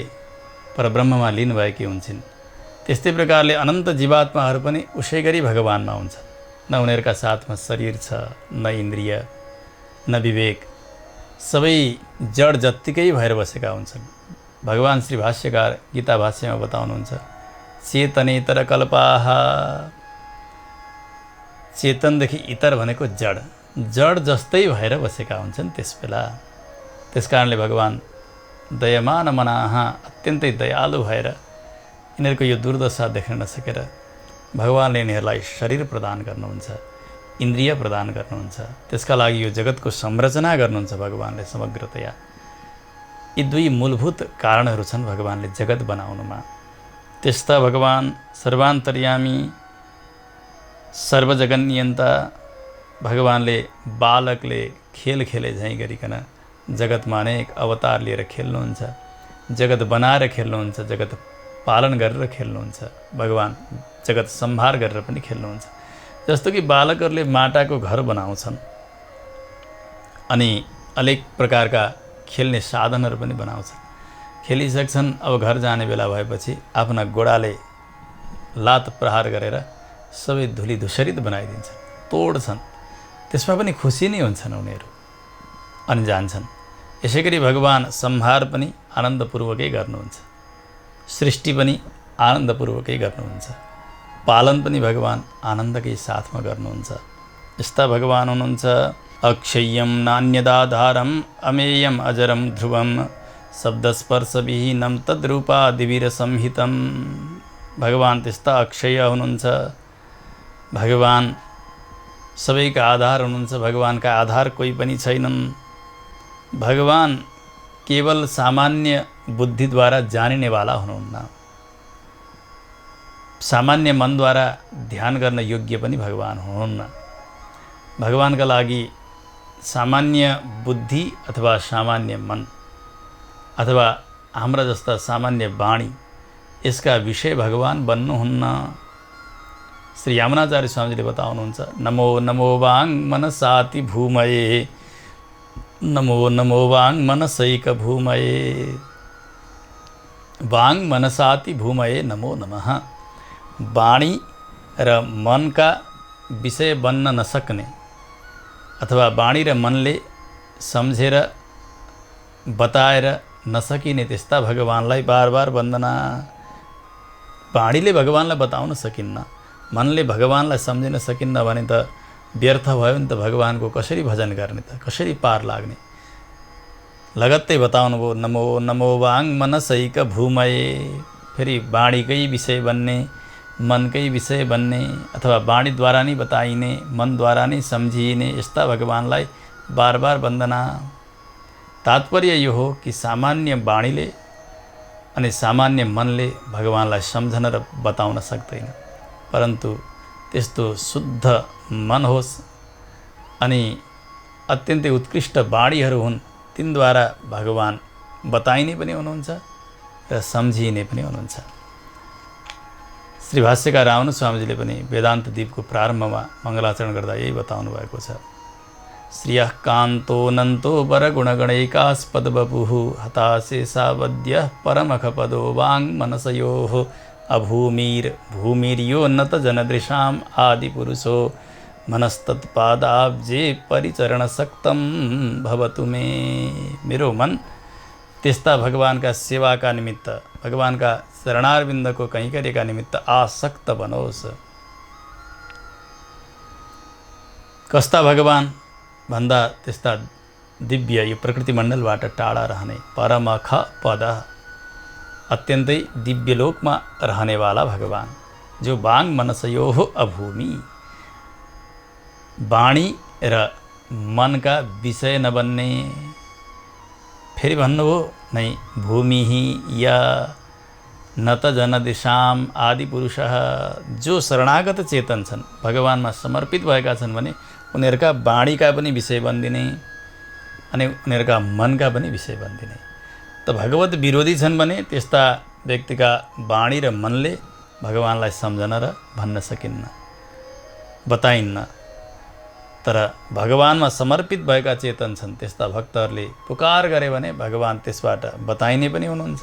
परब्रह्ममा लीन भएकी हुन्छन्। त्यस्तै प्रकारले अनन्त जीवात्माहरू पनि उसै गरी भगवानमा हुन्छन्। न उनीहरूका साथमा शरीर छ, न इन्द्रिय, न विवेक, सबै जड जत्तिकै भएर बसेका हुन्छन्। भगवान श्री भाष्यकार गीता भाष्यमा बताउनुहुन्छ, चेतनेतर कल्पाः। चेतनदेखि इतर भनेको जड, जड जस्तै भएर बसेका हुन्छन् त्यस बेला। त्यस कारणले भगवान दयमान मनाः, अत्यन्तै दयालु भएर यिनीहरूको यो दुर्दशा देख्न नसकेर भगवानले यिनीहरूलाई शरीर प्रदान गर्नुहुन्छ, इन्द्रिय प्रदान गर्नुहुन्छ। त्यसका लागि यो जगतको संरचना गर्नुहुन्छ भगवानले समग्रतया। यी 2 मूलभूत कारणहरू छन् भगवानले जगत बनाउनुमा। त्यस्ता भगवान सर्वान्तर्यामी, सर्वजगन्नियन्ता भगवानले बालकले खेल खेले झैँ गरिकन जगतमा अनेक अवतार लिएर खेल्नुहुन्छ, जगत बनाएर खेल्नुहुन्छ, जगत पालन गरेर खेल्नुहुन्छ। भगवान जगत सम्हार गरेर पनि खेल्नुहुन्छ। जस्तो कि बालकहरूले माटाको घर बनाउँछन् अनि अनेक प्रकारका खेल्ने साधनहरू पनि बनाउँछन्। खेलिसक्छन्, अब घर जाने बेला भएपछि आफ्ना गोडाले लात प्रहार गरेर सबै धुली धुसरित बनाइदिन्छन्, तोड्छन्। त्यसमा पनि खुसी नै हुन्छन् उनीहरू अनि जान्छन्। यसै गरी भगवान संहार पनि आनन्दपूर्वकै गर्नुहुन्छ, सृष्टि पनि आनन्दपूर्वकै गर्नुहुन्छ, पालन पनि भगवान आनन्दकै साथमा गर्नुहुन्छ। यस्ता भगवान हुनुहुन्छ। अक्षय्यम नान्यदाधारम अमेयम अजरम ध्रुवम शब्दस्पर्शविहीनम तद्रूपादिवीर संहितम। भगवान त्यस्ता अक्षय हुनुहुन्छ। भगवान सबैका आधार हुनुहुन्छ। भगवानका आधार कोही पनि छैनन्। भगवान केवल सामान्य बुद्धिद्वारा जानिनेवाला हुनुहुन्न। सामान्य मनद्वारा ध्यान गर्न योग्य पनि भगवान हुनुहुन्न। भगवानका लागि सामान्य बुद्धि अथवा सामान्य मन अथवा हाम्रा जस्ता सामान्य वाणी, यसका विषय भगवान बन्नुहुन्न। श्री यामुनाचार्य स्वामीजीले बताउनुहुन्छ, Namo Namo Wang मनसाति भूमये, Namo Namo Wang मनसैक भूमये। Wang मनसाति भूमये नमो नमः। वाणी र मनका विषय बन्न नसक्ने अथवा वाणी र मनले सम्झेर बताएर नसकिने त्यस्ता भगवानलाई बार बार वन्दना। वाणीले भगवानलाई बताउन सकिन्न, मनले भगवानलाई सम्झिन सकिन्न भने त व्यर्थ भयो नि त। भगवानको कसरी भजन गर्ने त, कसरी पार लाग्ने? लगत्तै बताउनु भयो, नमो नमो वाङ मनसैक भूमये। फेरि वाणीकै विषय बन्ने, मनकै विषय बन्ने अथवा वाणीद्वारा नै बताइने, मनद्वारा नै सम्झिने यस्ता भगवानलाई बार बार वन्दना। तात्पर्य यो हो कि सामान्य वाणीले अनि सामान्य मनले भगवानलाई सम्झन र बताउन सक्दैन, परन्तु त्यस्तो शुद्ध मन होस् अनि अत्यन्तै उत्कृष्ट वाणीहरू हुन्, तिनद्वारा भगवान बताइने पनि हुनुहुन्छ र सम्झिने पनि हुनुहुन्छ। श्री भाष्यकार रामनु स्वामीजीले पनि वेदान्त दीपको प्रारम्भमा मङ्गलाचरण गर्दा यही बताउनु भएको छ। श्रियः कान्तो नन्तो वरगुणगणैकास्पद बपुः हताशेषावद्य परमखपदो वाङ्मनसयोः अभूमिर्भूमिर्यो नत जनदृशाम् आदिपुरुषो मनस्तत्पादाब्जे परिचरणशक्तं भवतु मे। मेरो मन त्यस्ता भगवानका सेवाका निमित्त, भगवानका शरणारविन्दको कैंकर्यका निमित्त आसक्त बनोस्। कस्ता भगवान भन्दा त्यस्ता दिव्य यो प्रकृति मण्डलबाट टाढा रहने परमख पद, अत्यन्तै दिव्य लोकमा रहनेवाला भगवान, जो वाङ मनसयोः अभूमि, वाणी र मनका विषय नबन्ने। फेरि भन्नुभयो नै भूमि या न त जनदिशाम आदि पुरुषः, जो शरणागत चेतन छन्, भगवानमा समर्पित भएका छन् भने उनीहरूका वाणीका पनि विषय बन्दिने अनि उनीहरूका मनका पनि विषय बन्दिने। त भगवत विरोधी छन् भने त्यस्ता व्यक्तिका वाणी र मनले भगवानलाई सम्झन र भन्न सकिन्न, बताइन्न। तर भगवानमा समर्पित भएका चेतन छन्, त्यस्ता भक्तहरूले पुकार गरे भने भगवान त्यसबाट बताइने पनि हुनुहुन्छ।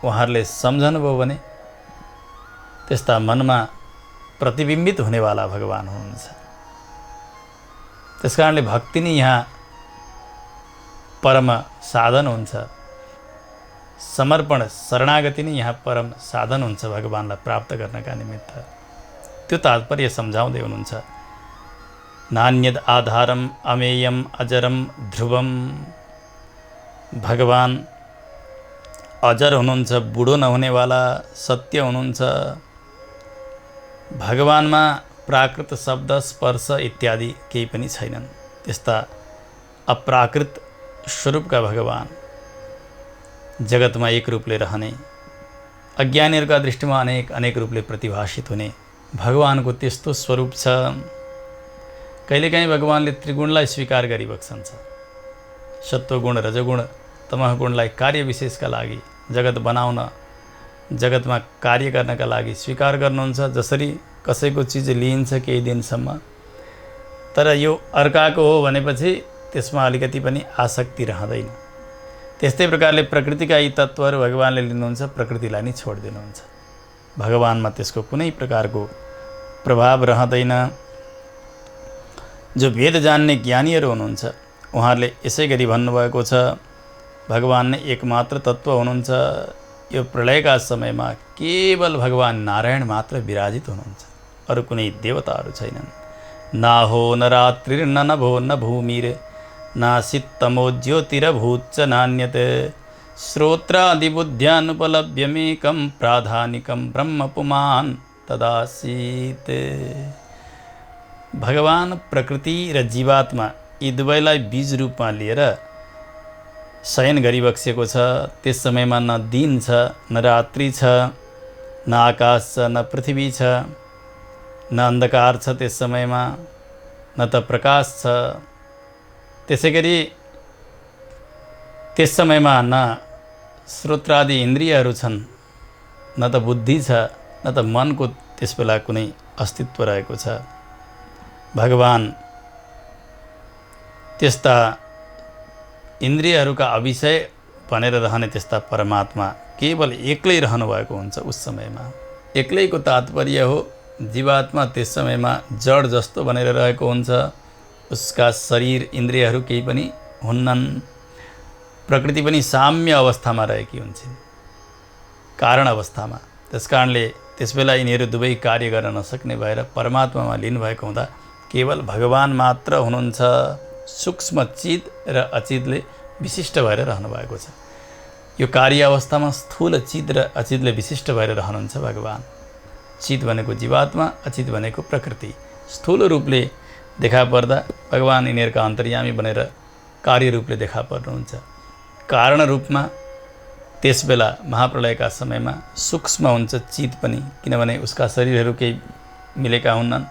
उहाँहरूले सम्झनुभयो भने त्यस्ता मनमा प्रतिबिम्बित हुनेवाला भगवान हुनुहुन्छ। त्यसकारणले भक्ति नै यहाँ परम साधन हुन्छ, समर्पण शरणागति नै यहाँ परम साधन हुन्छ भगवानलाई प्राप्त गर्नका निमित्त। त्यो तात्पर्य सम्झाउँदै हुनुहुन्छ। नान्यद आधारम अमेयम अजरम ध्रुवम, भगवान अजर हुनुहुन्छ, बुढो नहुनेवाला, सत्य हुनुहुन्छ। भगवानमा प्राकृत शब्द स्पर्श इत्यादि केही पनि छैनन्। त्यस्ता अप्राकृत स्वरूपका भगवान जगतमा एक रूपले रहने, अज्ञानीहरूका दृष्टिमा अनेक रूपले प्रतिभाषित हुने भगवानको त्यस्तो स्वरूप छ। कहिलेकाहीँ भगवानले त्रिगुणलाई स्वीकार गरिबक्सन्छ। सत्वगुण, रजगुण, तमगुणलाई कार्य विशेषका लागि, जगत बनाउन, जगतमा कार्य गर्नका लागि स्वीकार गर्नुहुन्छ। जसरी कसैको चिज लिइन्छ केही दिनसम्म, तर यो अर्काको हो भनेपछि त्यसमा अलिकति पनि आसक्ति रहँदैन। त्यस्तै प्रकारले प्रकृतिका यी तत्त्वहरू भगवानले लिनुहुन्छ, प्रकृतिलाई नै छोडिदिनुहुन्छ। भगवानमा त्यसको कुनै प्रकारको प्रभाव रहँदैन। जो वेद जान्ने ज्ञानीहरू हुनुहुन्छ उहाँहरूले यसै गरी भन्नुभएको छ, भगवान नै एकमात्र तत्त्व हुनुहुन्छ। यो प्रलयका समयमा केवल भगवान नारायण मात्र विराजित हुनुहुन्छ, अरू कुनै देवताहरू छैनन्। नाहो न रात्रिर्न नभो न भूमिर नासित्तमो ज्योतिरभूच्च नान्यत श्रोत्रादिबुद्ध्यानुपलभ्यमेकं प्राधानिकं ब्रह्म पुमान् तदासीत्। भगवान प्रकृति र जीवात्मा यी दुवैलाई बीज रूपमा लिएर शयन गरिबक्सेको छ। त्यस समयमा न दिन छ, न रात्रि छ, न आकाश छ, न पृथ्वी छ, न अन्धकार छ त्यस समयमा, न त प्रकाश छ। त्यसै गरी त्यस समयमा न श्रोत्रादि इन्द्रियहरू छन्, न त बुद्धि छ, न त मनको त्यस बेला कुनै अस्तित्व रहेको छ। भगवान त्यस्ता इन्द्रियहरूका अविषय भनेर रहने त्यस्ता परमात्मा केवल एक्लै रहनुभएको हुन्छ उस समयमा। एक्लैको तात्पर्य हो जीवात्मा त्यस समयमा जड जस्तो भनेर रहेको हुन्छ। उसका शरीर इन्द्रियहरू केही पनि हुन्नन्। प्रकृति पनि साम्य अवस्थामा रहेकी हुन्छन्, कारण अवस्थामा। त्यसकारणले त्यसबेला यिनीहरू दुवै कार्य गर्न नसक्ने भएर परमात्मामा लिनुभएको हुँदा केवल भगवान मात्र हुनुहुन्छ। सूक्ष्म चित र अचितले विशिष्ट भएर रहनुभएको छ। यो कार्य अवस्थामा स्थूल चित र अचितले विशिष्ट भएर रहनुहुन्छ भगवान। चित भनेको जीवात्मा, अचित भनेको प्रकृति। स्थूल रूपले देखा पर्दा भगवान यिनीहरूका अन्तर्यामी बनेर कार्य रूपले देखा पर्नुहुन्छ। कारण रूपमा त्यसबेला महाप्रलयका समयमा सूक्ष्म हुन्छ चित पनि, किनभने उसका शरीरहरू केही मिलेका हुन्नन्।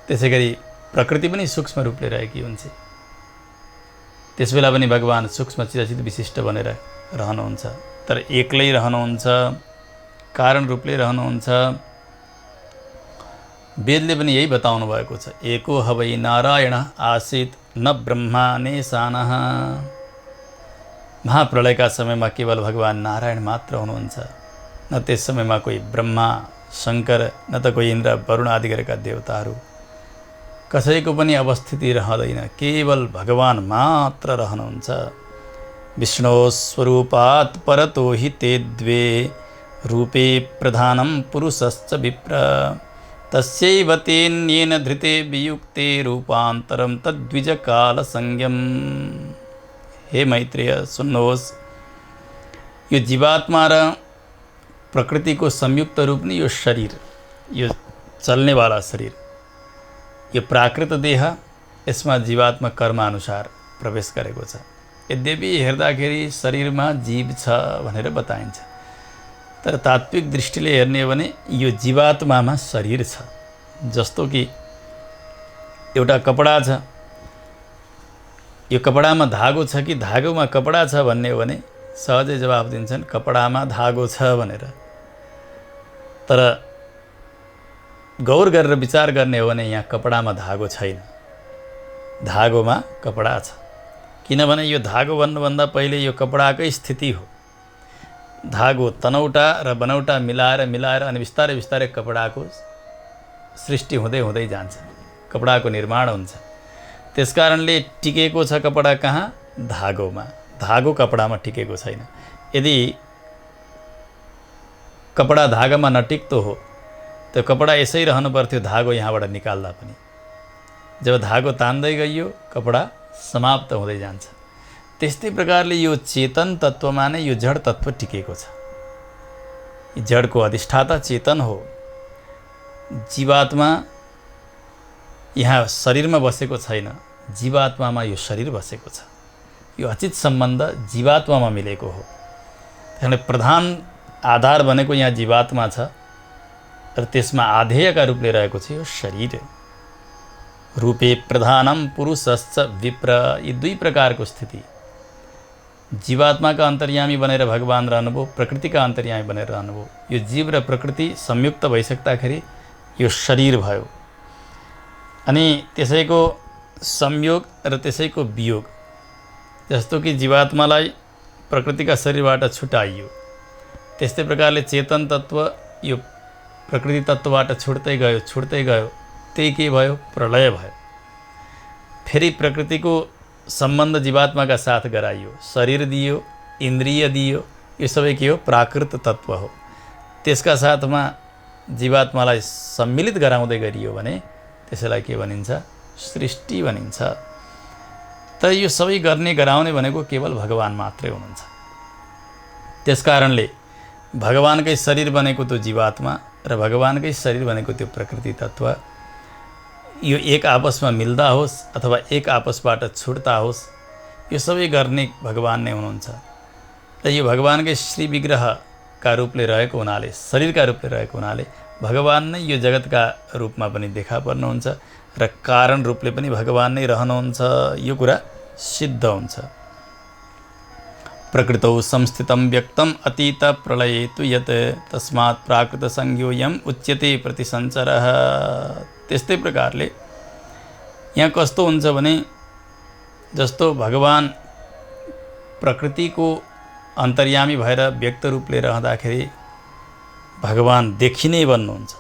त्यसै गरी प्रकृति पनि सूक्ष्म रूपले रहेकी हुन्छ। त्यसबेला पनि भगवान सूक्ष्म चित विशिष्ट बनेर रहनुहुन्छ, तर एक्लै रहनुहुन्छ। कारण रूपले रहनुहुन्छ। वेदले पनि यही बताउनु भएको छ, एको हवै नारायण आसीत् न ब्रह्मा ने सानः। महाप्रलयका समयमा केवल भगवान् नारायण मात्र हुनुहुन्छ, न त्यस समयमा कोही ब्रह्मा शङ्कर न त कोही इन्द्र वरुण आदि गरेका देवताहरू, कसैको पनि अवस्थिति रहँदैन, केवल भगवान् मात्र रहनुहुन्छ। विष्णु स्वरूपात् परतो हि ते द्वे रूपे प्रधानं पुरुषश्च विप्र तस्यैव तेन्येन धृते वियुक्ते रूपान्तरं तद्विजकालसंज्ञम्। हे मैत्रेय सुन्नुहोस्, यो जीवात्मा र प्रकृतिको संयुक्त रूप नै यो शरीर, यो चल्नेवाला शरीर, यो प्राकृत देह, यसमा जीवात्मा कर्मानुसार प्रवेश गरेको छ। यद्यपि हेर्दाखेरि शरीरमा जीव छ भनेर बताइन्छ, तर तात्विक दृष्टिले हेर्ने हो भने यो जीवात्मामा शरीर छ। जस्तो कि एउटा कपडा छ, यो कपडामा धागो छ कि धागोमा कपडा छ भन्ने हो भने सहजै जवाफ दिन्छन् कपडामा धागो छ भनेर। तर गौर गरेर विचार गर्ने हो भने यहाँ कपडामा धागो छैन, धागोमा कपडा छ। किनभने यो धागो भन्नुभन्दा पहिले यो कपडाकै स्थिति हो। धागो तनौटा र बनौटा मिलाएर अनि बिस्तारै बिस्तारै कपडाको सृष्टि हुँदै हुँदै जान्छ, कपडाको निर्माण हुन्छ। त्यसकारणले टिकेको छ कपडा कहाँ? धागोमा। धागो कपडामा टिकेको छैन। यदि कपडा धागामा नटिक्तो हो त्यो कपडा यसै रहनु पर्थ्यो, धागो यहाँबाट निकाल्दा पनि। जब धागो तान्दै गइयो कपडा समाप्त हुँदै जान्छ। त्यस्तै प्रकारले यो चेतन तत्त्वमा नै यो जड तत्त्व टिकेको छ। जडको अधिष्ठाता चेतन हो। जीवात्मा यहाँ शरीरमा बसेको छैन, जीवात्मामा यो शरीर बसेको छ। यो अचित सम्बन्ध जीवात्मामा मिलेको हो। त्यसले प्रधान आधार भनेको यहाँ जीवात्मा छ र त्यसमा आधेयका रूपले रहेको छ यो शरीर। रूपे प्रधानम पुरुषश्च विप्र, यी दुई प्रकारको स्थिति। जीवात्माका अन्तर्यामी बनेर भगवान् रहनुभयो, प्रकृतिका अन्तर्यामी बनेर रहनुभयो। यो जीव र प्रकृति संयुक्त भइसक्दाखेरि यो शरीर भयो। अनि त्यसैको संयोग र त्यसैको वियोग। जस्तो कि जीवात्मालाई प्रकृतिका शरीरबाट छुटाइयो, त्यस्तै प्रकारले चेतन तत्त्व यो प्रकृति तत्त्वबाट छुट्दै गयो, त्यही के भयो? प्रलय भयो। फेरि प्रकृतिको सम्बन्ध जीवात्माका साथ गराइयो, शरीर दियो, इन्द्रिय दियो, यो सबै के हो? प्राकृत तत्त्व हो। त्यसका साथमा जीवात्मालाई सम्मिलित गराउँदै गरियो भने त्यसैलाई के भनिन्छ? सृष्टि भनिन्छ। तर यो सबै गर्ने गराउने भनेको केवल भगवान् मात्रै हुनुहुन्छ। त्यसकारणले भगवानकै शरीर बनेको त्यो जीवात्मा र भगवानकै शरीर बनेको त्यो प्रकृति तत्त्व, यो एक आपसमा मिल्दा होस् अथवा एक आपसबाट छुट्दा होस्, यो सबै गर्ने भगवान् नै हुनुहुन्छ। र यो भगवानकै श्री विग्रहका रूपले रहेको हुनाले, शरीरका रूपले रहेको हुनाले भगवान् नै यो जगतका रूपमा पनि देखा पर्नुहुन्छ र कारण रूपले पनि भगवान् नै रहनुहुन्छ। यो कुरा सिद्ध हुन्छ। प्रकृतौ संस्थितं व्यक्तम अतीत प्रलये तु यत् तस्मात् प्राकृत संज्ञोऽयम् उच्यते प्रतिसञ्चरः। त्यस्तै प्रकारले यहाँ कस्तो हुन्छ भने, जस्तो भगवान् प्रकृतिको अन्तर्यामी भएर व्यक्त रूपले रहँदाखेरि भगवान् देखिने बन्नुहुन्छ।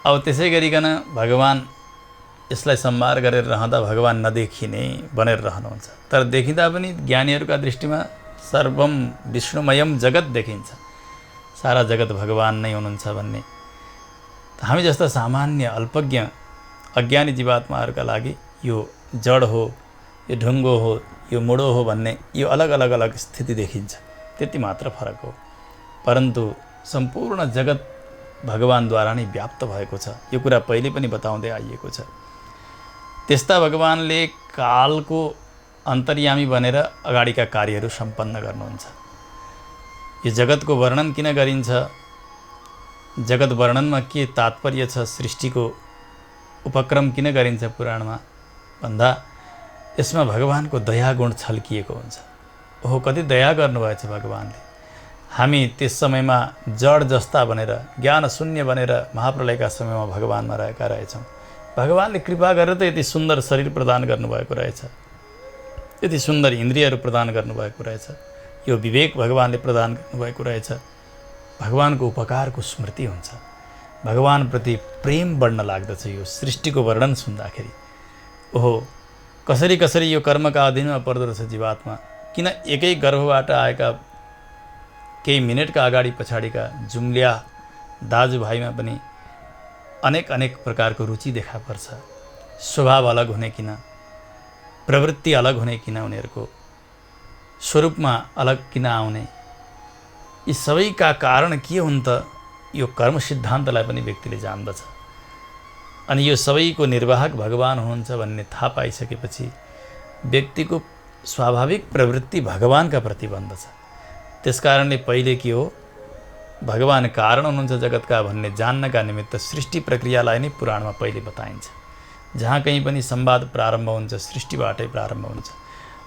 अब त्यसै गरिकन भगवान् यसलाई सम्भार गरेर रहँदा भगवान् नदेखिने बनेर रहनुहुन्छ। तर देखिँदा पनि ज्ञानीहरूका दृष्टिमा सर्वम विष्णुमयम जगत देखिन्छ, सारा जगत भगवान् नै हुनुहुन्छ भन्ने। हामी जस्ता सामान्य अल्पज्ञ अज्ञानी जीवात्माहरूका लागि यो जड हो, यो ढुङ्गो हो, यो मुडो हो भन्ने यो अलग अलग स्थिति देखिन्छ, त्यति मात्र फरक हो। परन्तु सम्पूर्ण जगत भगवानद्वारा नै व्याप्त भएको छ। यो कुरा पहिले पनि बताउँदै आइएको छ। त्यस्ता भगवानले कालको अन्तर्यामी बनेर अगाडिका कार्यहरू सम्पन्न गर्नुहुन्छ। यो जगतको वर्णन किन गरिन्छ? जगत वर्णनमा के तात्पर्य छ? सृष्टिको उपक्रम किन गरिन्छ पुराणमा भन्दा यसमा भगवानको दया गुण छल्किएको हुन्छ। ओहो, कति दया गर्नुभएछ भगवानले। हामी त्यस समयमा जड जस्ता बनेर ज्ञान शून्य बनेर महाप्रलयका समयमा भगवानमा रहेका रहेछौँ। भगवानले कृपा गरेर त यति सुन्दर शरीर प्रदान गर्नुभएको रहेछ, यति सुन्दर इन्द्रियहरू प्रदान गर्नुभएको रहेछ, यो विवेक भगवानले प्रदान गर्नुभएको रहेछ। भगवानको उपकारको स्मृति हुन्छ, भगवानप्रति प्रेम बढ्न लाग्दछ। यो सृष्टिको वर्णन सुन्दाखेरि ओहो कसरी कसरी यो कर्मका अधीनमा पर्दो रहेछ जीवात्मा। किन एकै गर्भबाट आएका केही मिनटका अगाडि पछाडिका जुम्लिया दाजुभाइमा पनि अनेक अनेक प्रकारको रुचि देखा पर्छ। स्वभाव अलग हुने किन, प्रवृत्ति अलग हुने किन, उनीहरूको स्वरूपमा अलग किन आउने, यी सबैका कारण के हुन् त? यो कर्म सिद्धान्तलाई पनि व्यक्तिले जान्दछ। अनि यो सबैको निर्वाहक भगवान हुनुहुन्छ भन्ने थाहा पाइसकेपछि व्यक्तिको स्वाभाविक प्रवृत्ति भगवानका प्रति बन्दछ। त्यसकारणले पहिले के हो, भगवान कारण हुनुहुन्छ जगतका भन्ने जान्नका निमित्त सृष्टि प्रक्रियालाई नै पुराणमा पहिले बताइन्छ। जहाँ कहीँ पनि संवाद प्रारम्भ हुन्छ सृष्टिबाटै प्रारम्भ हुन्छ।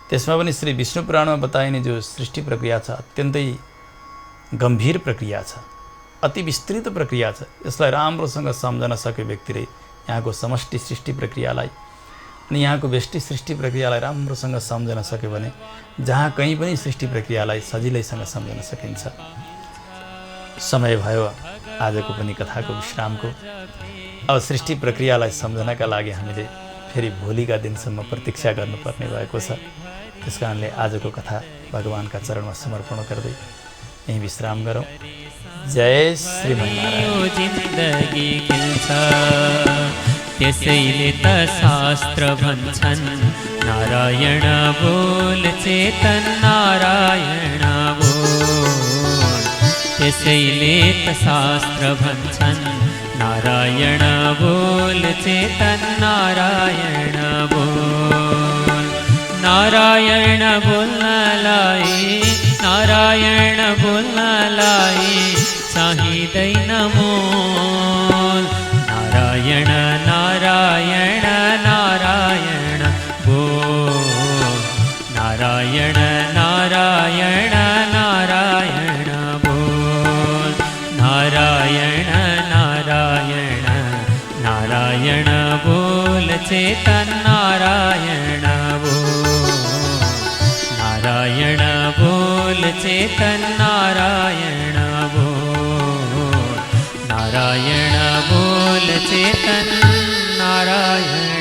त्यसमा पनि श्री विष्णु पुराणमा बताइने जो सृष्टि प्रक्रिया छ अत्यन्तै गम्भीर प्रक्रिया छ, अति विस्तृत प्रक्रिया छ। यसलाई राम्रोसँग सम्झन सक्यो व्यक्तिले यहाँको समष्टि सृष्टि प्रक्रियालाई अनि यहाँको व्यष्टि सृष्टि प्रक्रियालाई राम्रोसँग सम्झन सक्यो भने जहाँ कहीँ पनि सृष्टि प्रक्रियालाई सजिलैसँग सम्झन सकिन्छ। समय भयो आजको पनि कथाको विश्रामको। अब सृष्टि प्रक्रियालाई सम्झनका लागि हामीले फेरि भोलिका दिनसम्म प्रतीक्षा गर्नुपर्ने भएको छ। त्यसकारणले आजको कथा भगवानका चरणमा समर्पण गर्दै यही विश्राम गरौँ। जय श्रीमन्नारायण। जिन्दगी खिल्छ त्यसैले त शास्त्र भन्छन् नारायण बोल चेतन नारायण बोल। त्यसैले त शास्त्र भन्छन् नारायण बोल चेतन नारायण बोल। नारायण बोल्नलाई, नारायण बोल्नलाई चाहिँदैन मोल। नारायण नारायण नारायण बोल। नारायण नारायण नारायण बोल। नारायण नारायण नारायण बोल चेतन नारायण बोल। नारायण बोल चेतन नारायण बोल। नारायण बोल चेतन नारायण